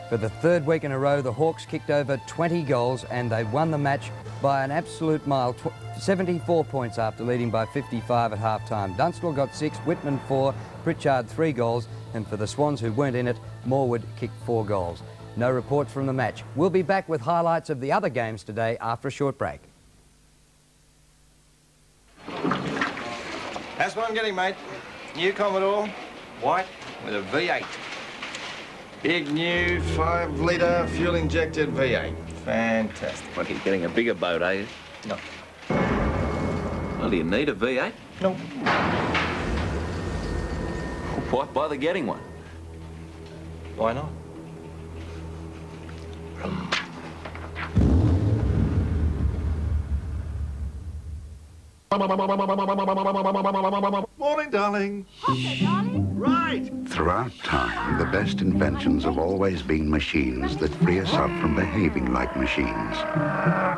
For the third week in a row, the Hawks kicked over 20 goals and they won the match by an absolute mile, 74 points after leading by 55 at half-time. Dunstall got 6, Whitman 4, Pritchard 3 goals, and for the Swans who weren't in it, Morwood kicked 4 goals. No reports from the match. We'll be back with highlights of the other games today after a short break. That's what I'm getting, mate. New Commodore, white with a V8. Big new 5-litre fuel-injected V8. Fantastic. What, you're getting a bigger boat, are you? No. Well, do you need a V8? No. Why bother getting one? Why not? Morning, darling. Okay, darling. Right. Throughout time, the best inventions have always been machines that free us up from behaving like machines.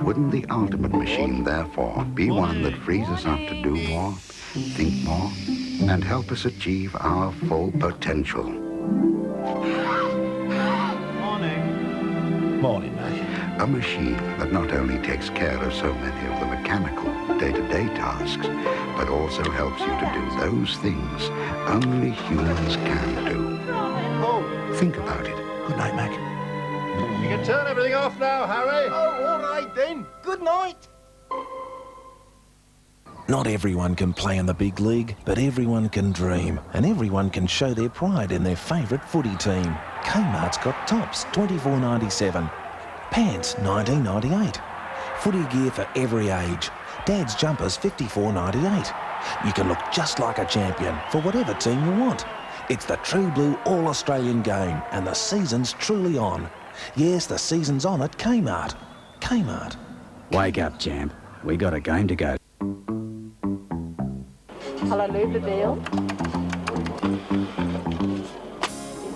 Wouldn't the ultimate machine, therefore, be one that frees us up to do more, think more, and help us achieve our full potential? Morning. Morning, mate. A machine that not only takes care of so many of the mechanical, day-to-day tasks, but also helps you to do those things only humans can do. Think about it. Good night, Mac. You can turn everything off now, Harry. Oh, all right then. Good night. Not everyone can play in the big league, but everyone can dream, and everyone can show their pride in their favourite footy team. Kmart's got tops, $24.97. Pants, $19.98. Footy gear for every age. Dad's jumpers, $54.98. You can look just like a champion for whatever team you want. It's the True Blue All-Australian game, and the season's truly on. Yes, the season's on at Kmart. Kmart. Wake up, champ. We got a game to go. Hello, Louisville.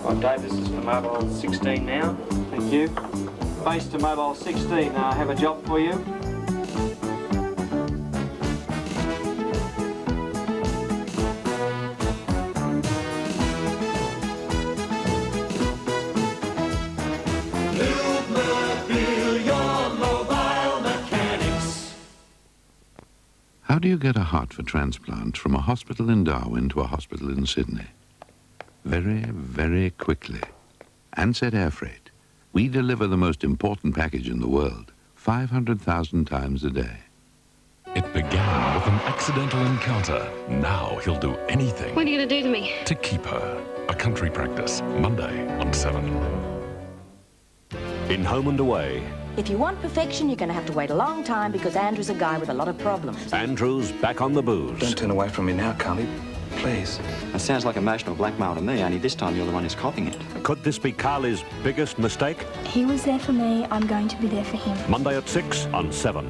Right, Dave, this is for mobile 16 now. Thank you. Base to mobile 16, I have a job for you. How do you get a heart for transplant from a hospital in Darwin to a hospital in Sydney? Very, very quickly. Ansett Air Freight. We deliver the most important package in the world, 500,000 times a day. It began with an accidental encounter. Now he'll do anything. What are you going to do to me? To keep her. A country practice, Monday on 7. In Home and Away. If you want perfection, you're going to have to wait a long time because Andrew's a guy with a lot of problems. Andrew's back on the booze. Don't turn away from me now, Carly. Please. That sounds like emotional blackmail to me, only this time you're the one who's copying it. Could this be Carly's biggest mistake? He was there for me, I'm going to be there for him. Monday at 6 on 7.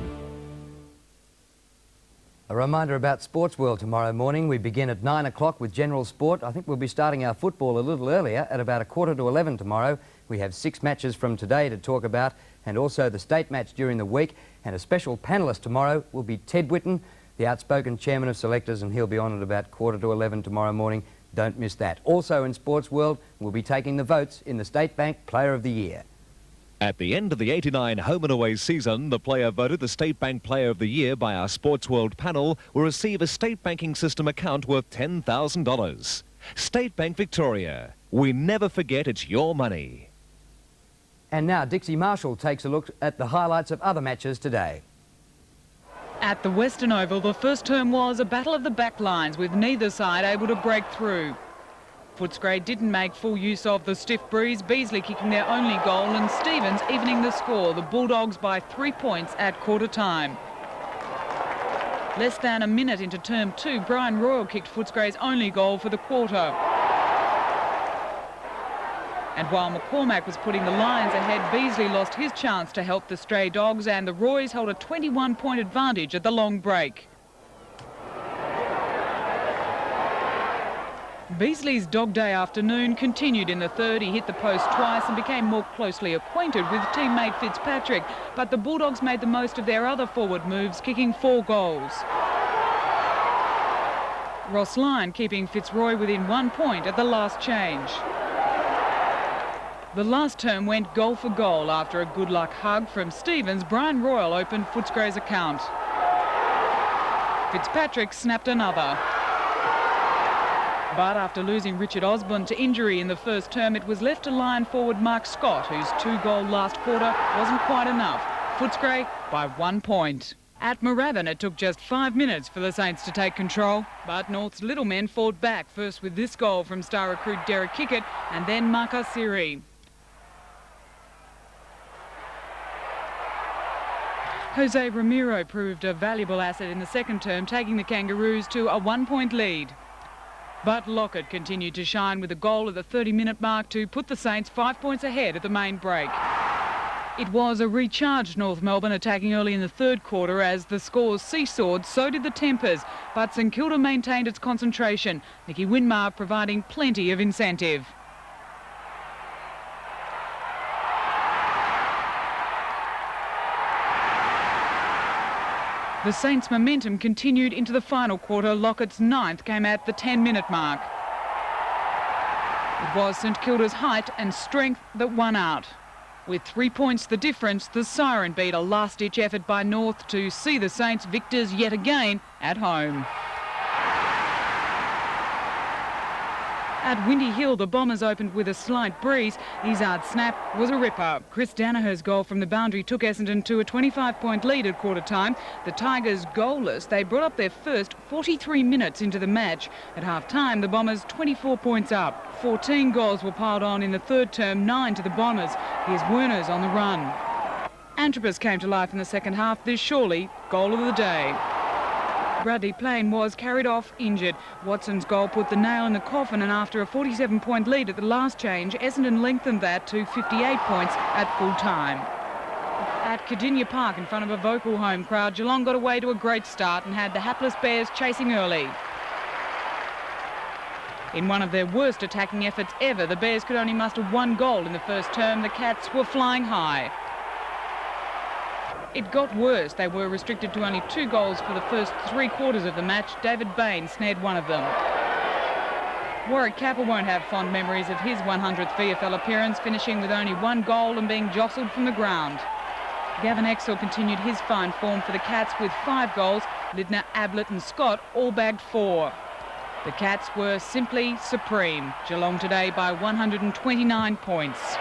A reminder about Sports World tomorrow morning. We begin at 9 o'clock with general sport. I think we'll be starting our football a little earlier at about 11:15 tomorrow. We have 6 matches from today to talk about, and also the state match during the week. And a special panellist tomorrow will be Ted Whitten, the outspoken chairman of selectors, and he'll be on at about 11:15 tomorrow morning. Don't miss that. Also in Sports World, we'll be taking the votes in the State Bank Player of the Year. At the end of the 89 home and away season, the player voted the State Bank Player of the Year by our Sports World panel will receive a state banking system account worth $10,000. State Bank Victoria. We never forget it's your money. And now Dixie Marshall takes a look at the highlights of other matches today. At the Western Oval, the first term was a battle of the back lines with neither side able to break through. Footscray didn't make full use of the stiff breeze, Beasley kicking their only goal and Stevens evening the score, the Bulldogs by 3 points at quarter time. Less than a minute into term 2, Brian Royal kicked Footscray's only goal for the quarter. And while McCormack was putting the Lions ahead, Beasley lost his chance to help the Stray Dogs, and the Roys held a 21-point advantage at the long break. Beasley's dog day afternoon continued in the third. He hit the post twice and became more closely acquainted with teammate Fitzpatrick, but the Bulldogs made the most of their other forward moves, kicking 4 goals. Ross Lyon keeping Fitzroy within 1 point at the last change. The last term went goal for goal. After a good luck hug from Stevens, Brian Royal opened Footscray's account. Fitzpatrick snapped another. But after losing Richard Osborne to injury in the first term, it was left to Lion forward Mark Scott, whose 2-goal last quarter wasn't quite enough. Footscray by 1 point. At Moorabbin, it took just 5 minutes for the Saints to take control, but North's little men fought back, first with this goal from star recruit Derek Kickett and then Marka Siri. Jose Ramiro proved a valuable asset in the second term, taking the Kangaroos to a 1-point lead. But Lockett continued to shine with a goal at the 30-minute mark to put the Saints 5 points ahead at the main break. It was a recharged North Melbourne attacking early in the third quarter. As the scores seesawed, so did the tempers, but St Kilda maintained its concentration, Nicky Winmar providing plenty of incentive. The Saints' momentum continued into the final quarter. Lockett's 9th came at the 10-minute mark. It was St Kilda's height and strength that won out. With 3 points the difference, the Siren beat a last-ditch effort by North to see the Saints victors yet again at home. At Windy Hill, the Bombers opened with a slight breeze. Izzard's snap was a ripper. Chris Danaher's goal from the boundary took Essendon to a 25-point lead at quarter time. The Tigers goalless. They brought up their first 43 minutes into the match. At half-time, the Bombers 24 points up. 14 goals were piled on in the third term, 9 to the Bombers. Here's Werner's on the run. Antrobus came to life in the second half. This surely goal of the day. Bradley Plain was carried off injured. Watson's goal put the nail in the coffin, and after a 47-point lead at the last change, Essendon lengthened that to 58 points at full time. At Cardinia Park, in front of a vocal home crowd, Geelong got away to a great start and had the hapless Bears chasing early. In one of their worst attacking efforts ever, the Bears could only muster 1 goal in the first term. The Cats were flying high. It got worse. They were restricted to only 2 goals for the first 3 quarters of the match. David Bain snared one of them. Warwick Capper won't have fond memories of his 100th VFL appearance, finishing with only 1 goal and being jostled from the ground. Gavin Exel continued his fine form for the Cats with 5 goals. Lidner, Ablett and Scott all bagged 4. The Cats were simply supreme. Geelong today by 129 points.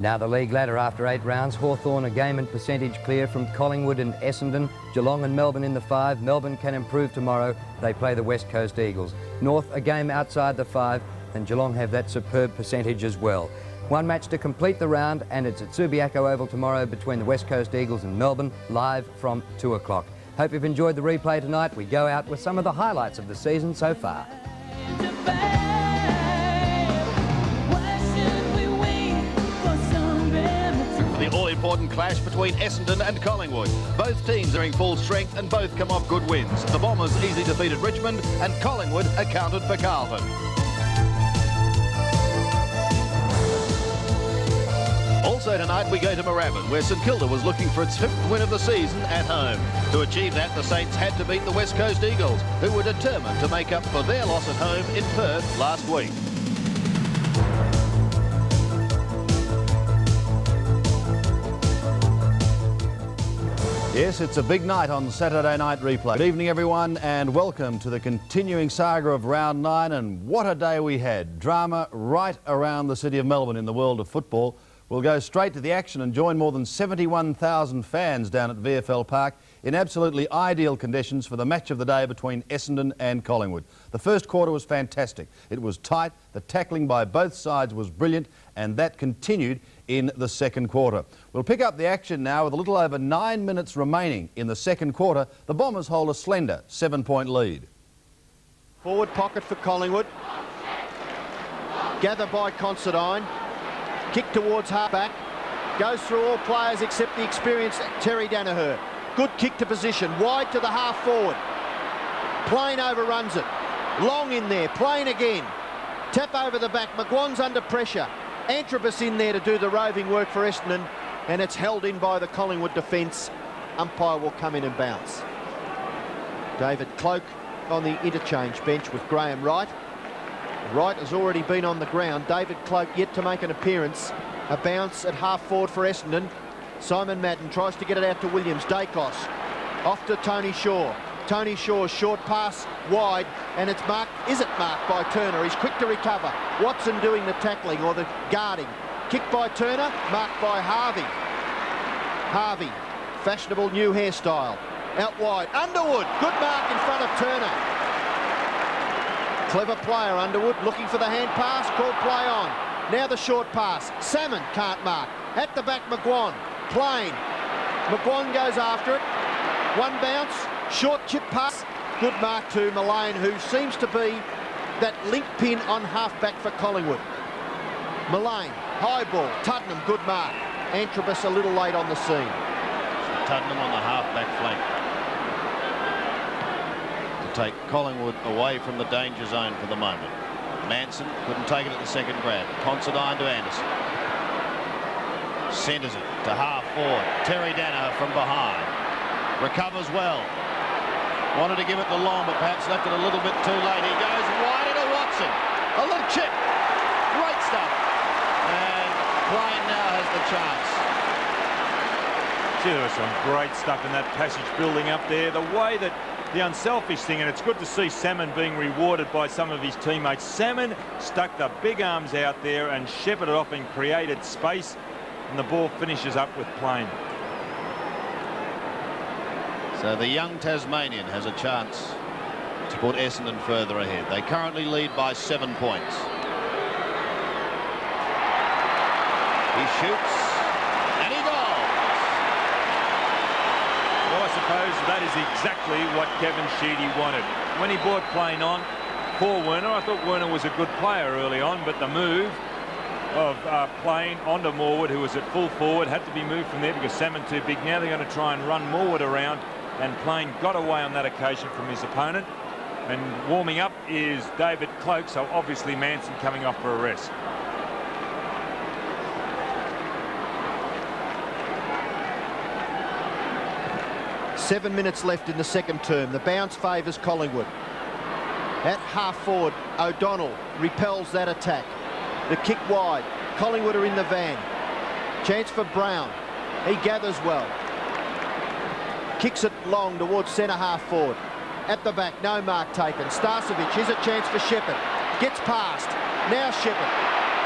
Now the league ladder after 8 rounds. Hawthorn a game and percentage clear from Collingwood and Essendon. Geelong and Melbourne in the 5. Melbourne can improve tomorrow. They play the West Coast Eagles. North a game outside the 5, and Geelong have that superb percentage as well. 1 match to complete the round, and it's at Subiaco Oval tomorrow between the West Coast Eagles and Melbourne, live from 2 o'clock. Hope you've enjoyed the replay tonight. We go out with some of the highlights of the season so far. The all-important clash between Essendon and Collingwood. Both teams are in full strength and both come off good wins. The Bombers easily defeated Richmond and Collingwood accounted for Carlton. Also tonight we go to Moorabbin, where St Kilda was looking for its 5th win of the season at home. To achieve that, the Saints had to beat the West Coast Eagles, who were determined to make up for their loss at home in Perth last week. Yes, it's a big night on Saturday Night Replay. Good evening, everyone, and welcome to the continuing saga of Round 9. And what a day we had. Drama right around the city of Melbourne in the world of football. We'll go straight to the action and join more than 71,000 fans down at VFL Park in absolutely ideal conditions for the match of the day between Essendon and Collingwood. The first quarter was fantastic. It was tight, the tackling by both sides was brilliant, and that continued in the second quarter. We'll pick up the action now with a little over 9 minutes remaining in the second quarter. The Bombers hold a slender 7-point lead. Forward pocket for Collingwood. Gather by Considine. Kick towards halfback. Goes through all players except the experienced Terry Danaher. Good kick to position. Wide to the half forward. Plain overruns it. Long in there. Plain again. Tap over the back. McGuan's under pressure. Antrobus in there to do the roving work for Essendon, and it's held in by the Collingwood defence. Umpire will come in and bounce. David Cloak on the interchange bench with Graham Wright. Wright has already been on the ground. David Cloak yet to make an appearance. A bounce at half forward for Essendon. Simon Madden tries to get it out to Williams. Dacos off to Tony Shaw. Tony Shaw's short pass wide, and it's marked. Is it marked by Turner? He's quick to recover. Watson doing the tackling or the guarding. Kick by Turner, marked by Harvey. Harvey, fashionable new hairstyle. Out wide, Underwood, good mark in front of Turner. Clever player, Underwood, looking for the hand pass, called play on. Now the short pass, Salmon can't mark. At the back, McGuan, Plain. McGuan goes after it. 1 bounce, short chip pass, good mark to Mullane, who seems to be that link pin on halfback for Collingwood. Mullane, high ball, Tuddenham, good mark. Antrobus a little late on the scene. Tuddenham on the half-back flank to take Collingwood away from the danger zone for the moment. Manson couldn't take it at the second grab. Considine to Anderson. Centres it to half forward. Terry Danaher from behind. Recovers well. Wanted to give it to Long, but perhaps left it a little bit too late. He goes wide into Watson. A little chip. Great stuff. And Plain now has the chance. Gee, there was some great stuff in that passage building up there. The way that the unselfish thing, and it's good to see Salmon being rewarded by some of his teammates. Salmon stuck the big arms out there and shepherded off and created space, and the ball finishes up with Plain. So the young Tasmanian has a chance to put Essendon further ahead. They currently lead by 7 points. He shoots and he goes. Well, I suppose that is exactly what Kevin Sheedy wanted. When he brought Plain on for Werner, I thought Werner was a good player early on, but the move of Plain onto Morwood, who was at full forward, had to be moved from there because Salmon too big. Now they're going to try and run Morwood around, and Plain got away on that occasion from his opponent. And warming up is David Cloak, so obviously Manson coming off for a rest. Seven minutes left in the second term. The bounce favours Collingwood. At half forward, O'Donnell repels that attack. The kick wide. Collingwood are in the van. Chance for Brown. He gathers well. Kicks it long towards centre half forward. At the back, no mark taken. Starcevic, here's a chance for Shepherd. Gets past. Now Shepherd.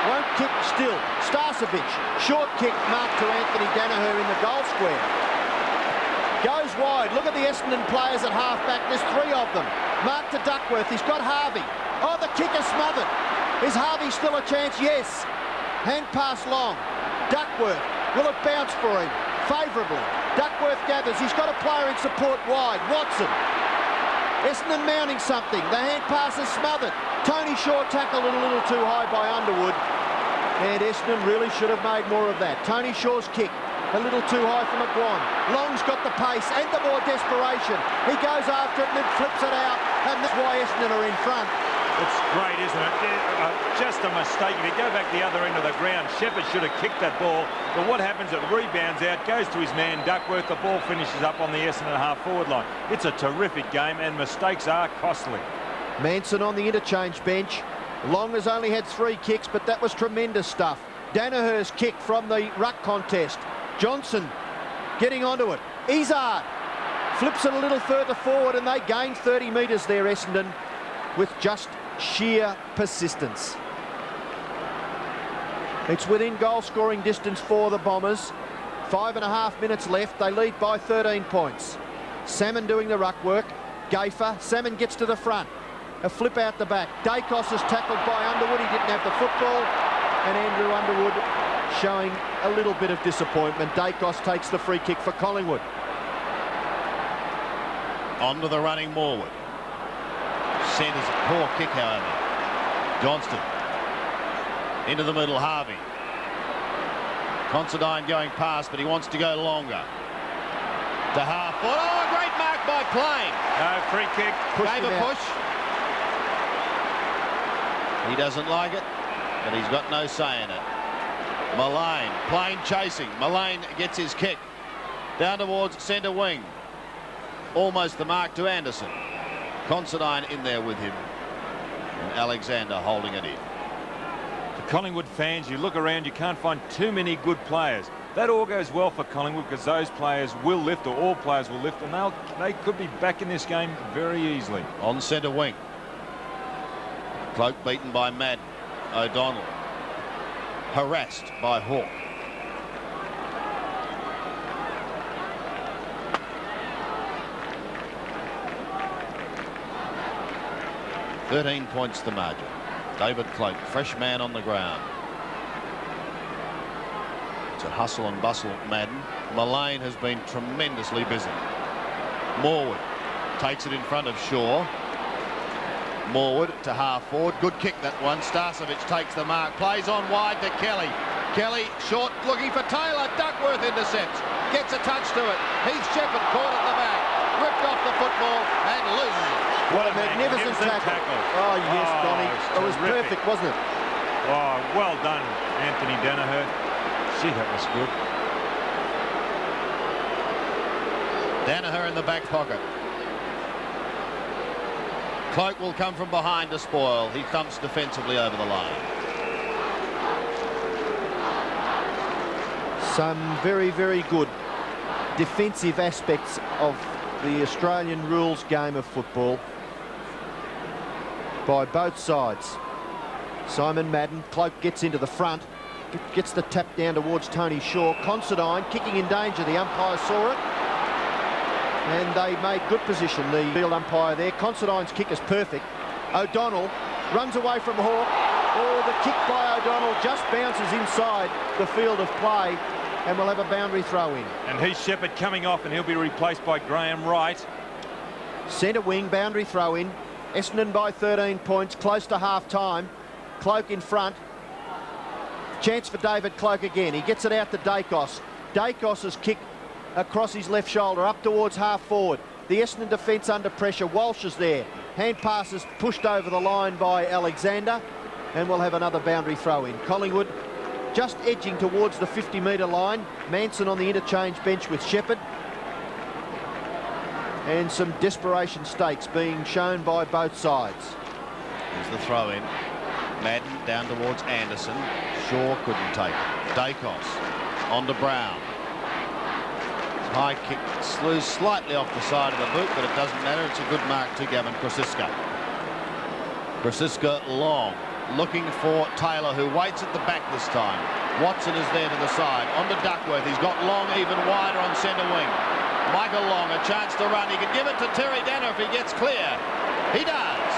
Won't kick still. Starcevic. Short kick marked to Anthony Danaher in the goal square. Goes wide. Look at the Essendon players at half-back. There's 3 of them. Mark to Duckworth. He's got Harvey. Oh, the kick is smothered. Is Harvey still a chance? Yes. Hand pass long. Duckworth. Will it bounce for him? Favourably. Duckworth gathers. He's got a player in support wide. Watson. Essendon mounting something. The hand pass is smothered. Tony Shaw tackled it a little too high by Underwood. And Essendon really should have made more of that. Tony Shaw's kick. A little too high for McGuan. Long's got the pace and the more desperation. He goes after it and then flips it out. And that's why Essendon are in front. It's great, isn't it? Just a mistake. If you go back the other end of the ground, Shepherd should have kicked that ball. But what happens? It rebounds out, goes to his man Duckworth. The ball finishes up on the Essendon half-forward line. It's a terrific game, and mistakes are costly. Manson on the interchange bench. Long has only had 3 kicks, but that was tremendous stuff. Danaher's kick from the ruck contest. Johnson getting onto it. Izzard flips it a little further forward, and they gain 30 metres there, Essendon, with just sheer persistence. It's within goal-scoring distance for the Bombers. 5.5 minutes left. They lead by 13 points. Salmon doing the ruck work. Gafer. Salmon gets to the front. A flip out the back. Dacos is tackled by Underwood. He didn't have the football. And Andrew Underwood showing a little bit of disappointment. Dacos takes the free kick for Collingwood. On to the running Morwood. Centres a poor kick, however. Johnston. Into the middle, Harvey. Considine going past, but he wants to go longer. To half. Oh, great mark by Plain. No, free kick. Gave a push. He doesn't like it, but he's got no say in it. Mullane. Plain chasing. Mullane gets his kick. Down towards centre wing. Almost the mark to Anderson. Considine in there with him. And Alexander holding it in. For Collingwood fans, you look around, you can't find too many good players. That all goes well for Collingwood because those players will lift, or all players will lift, and they could be back in this game very easily. On centre wing. Cloak beaten by Madden. O'Donnell. Harassed by Hawke. "13 points the margin." David Cloak, fresh man on the ground. It's a hustle and bustle, Madden. Mullane has been tremendously busy. Morwood takes it in front of Shaw. Morwood to half forward. Good kick, that one. Starcevic takes the mark. Plays on wide to Kelly. Kelly short, looking for Taylor. Duckworth intercepts. Gets a touch to it. Heath Shepherd caught at the back. Ripped off the football and loses it. What a magnificent tackle. Oh, yes, Donny. It was perfect, wasn't it? Oh, well done, Anthony Danaher. Gee, that was good. Danaher in the back pocket. Cloak will come from behind to spoil. He thumps defensively over the line. Some very, very good defensive aspects of the Australian rules game of football by both sides. Simon Madden, Cloak gets into the front, gets the tap down towards Tony Shaw. Considine kicking in danger. The umpire saw it, and they made good position, the field umpire there. Considine's kick is perfect. O'Donnell runs away from Hawke. Oh, the kick by O'Donnell just bounces inside the field of play, and we'll have a boundary throw in. And Heath Shepherd coming off, and he'll be replaced by Graham Wright. Centre wing, boundary throw in. Essendon by 13 points, close to half-time. Cloak in front. Chance for David Cloak again. He gets it out to Dacos. Dacos's kick across his left shoulder, up towards half-forward. The Essendon defence under pressure. Walsh is there. Hand passes pushed over the line by Alexander, and we'll have another boundary throw in. Collingwood just edging towards the 50-metre line. Manson on the interchange bench with Shepherd. And some desperation stakes being shown by both sides. Here's the throw in. Madden down towards Anderson. Shaw couldn't take it. Dacos on to Brown. High kick slews slightly off the side of the boot, but it doesn't matter. It's a good mark to Gavin Krasiska. Krasiska long, looking for Taylor, who waits at the back this time. Watson is there to the side. On to Duckworth. He's got Long even wider on centre wing. Michael Long, a chance to run. He can give it to Terry Danaher if he gets clear. He does.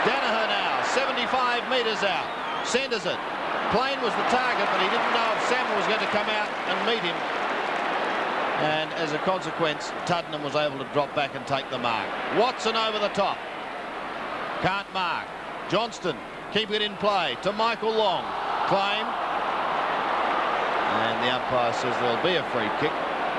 Danaher now, 75 metres out. Centres it. Plain was the target, but he didn't know if Samuel was going to come out and meet him. And as a consequence, Tuddenham was able to drop back and take the mark. Watson over the top. Can't mark. Johnston, keep it in play to Michael Long. Claim. And the umpire says there'll be a free kick.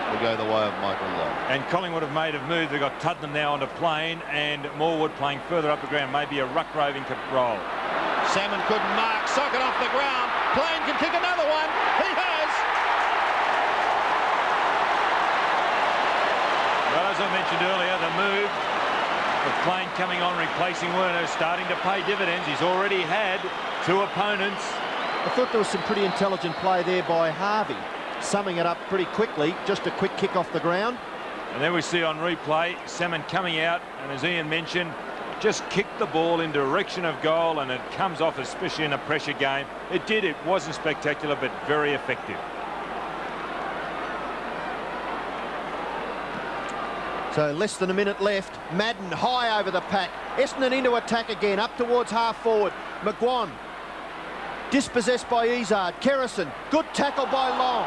Will go the way of Michael Long. And Collingwood have made a move. They've got Tuddenham now onto Plain, and Morwood playing further up the ground. Maybe a ruck-roving role. Salmon couldn't mark. Socket off the ground. Plain can kick another one. He has. Well, as I mentioned earlier, the move of Plain coming on, replacing Werner, starting to pay dividends. He's already had 2 opponents. I thought there was some pretty intelligent play there by Harvey, summing it up pretty quickly. Just a quick kick off the ground. And then we see on replay, Salmon coming out, and as Ian mentioned, just kicked the ball in direction of goal, and it comes off, especially in a pressure game. It did. It wasn't spectacular, but very effective. So less than a minute left. Madden high over the pack. Essendon into attack again, up towards half-forward. McGuan dispossessed by Izzard. Kerrison, good tackle by Long.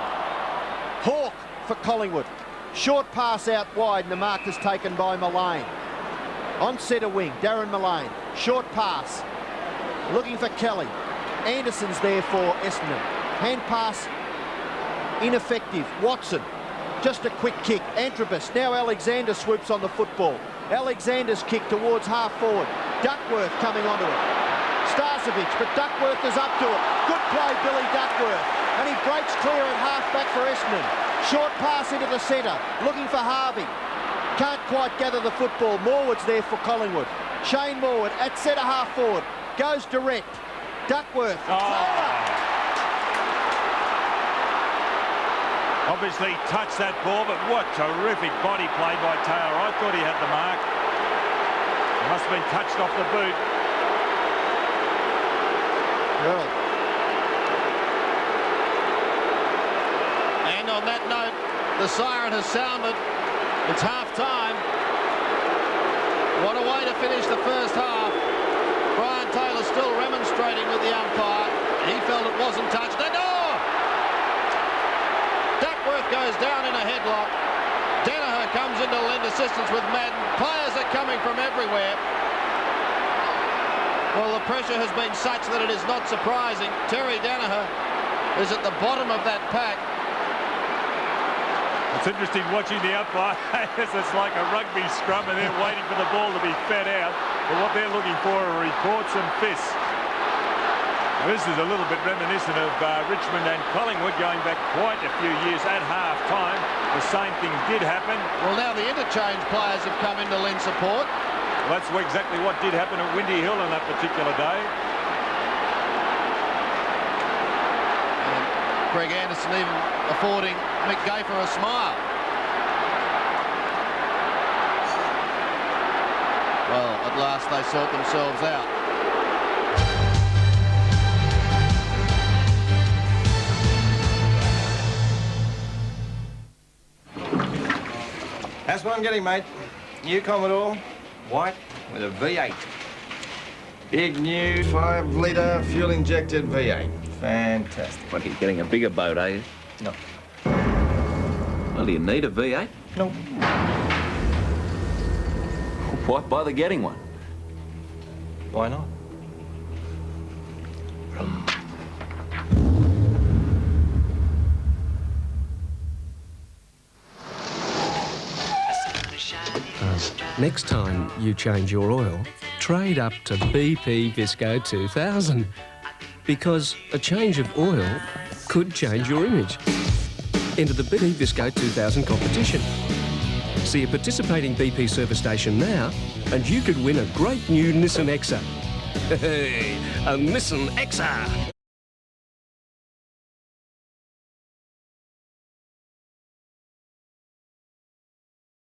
Hawke for Collingwood. Short pass out wide, and the mark is taken by Mullane. On centre wing, Darren Mullane. Short pass. Looking for Kelly. Anderson's there for Essendon. Hand pass ineffective. Watson. Just a quick kick. Antrobus. Now Alexander swoops on the football. Alexander's kick towards half-forward. Duckworth coming onto it. Starcevic, but Duckworth is up to it. Good play, Billy Duckworth. And he breaks clear at half-back for Essendon. Short pass into the centre. Looking for Harvey. Can't quite gather the football. Morwood's there for Collingwood. Shane Morwood at centre half-forward. Goes direct. Duckworth. Obviously touched that ball, but what terrific body play by Taylor. I thought he had the mark. It must have been touched off the boot. Really? And on that note, the siren has sounded. It's half-time. What a way to finish the first half. Brian Taylor still remonstrating with the umpire. He felt it wasn't touched. And Duckworth goes down in a headlock. Danaher comes in to lend assistance with Madden. Players are coming from everywhere. Well, the pressure has been such that it is not surprising. Terry Danaher is at the bottom of that pack. It's interesting watching the umpire. It's like a rugby scrum, and they're waiting for the ball to be fed out. But what they're looking for are reports and fists. This is a little bit reminiscent of Richmond and Collingwood going back quite a few years at half-time. The same thing did happen. Well, now the interchange players have come in to lend support. Well, that's exactly what did happen at Windy Hill on that particular day. And Greg Anderson even affording Mick Gafer a smile. at last they sort themselves out. That's what I'm getting, mate. New Commodore, white with a V8. Big new 5-litre fuel-injected V8. Fantastic. What, you're getting a bigger boat, are you? No. Well, do you need a V8? No. Why bother getting one? Why not? Next time you change your oil, trade up to BP Visco 2000. Because a change of oil could change your image. Enter the BP Visco 2000 competition. See a participating BP service station now and you could win a great new Nissan Exa. Hey, a Nissan Exa!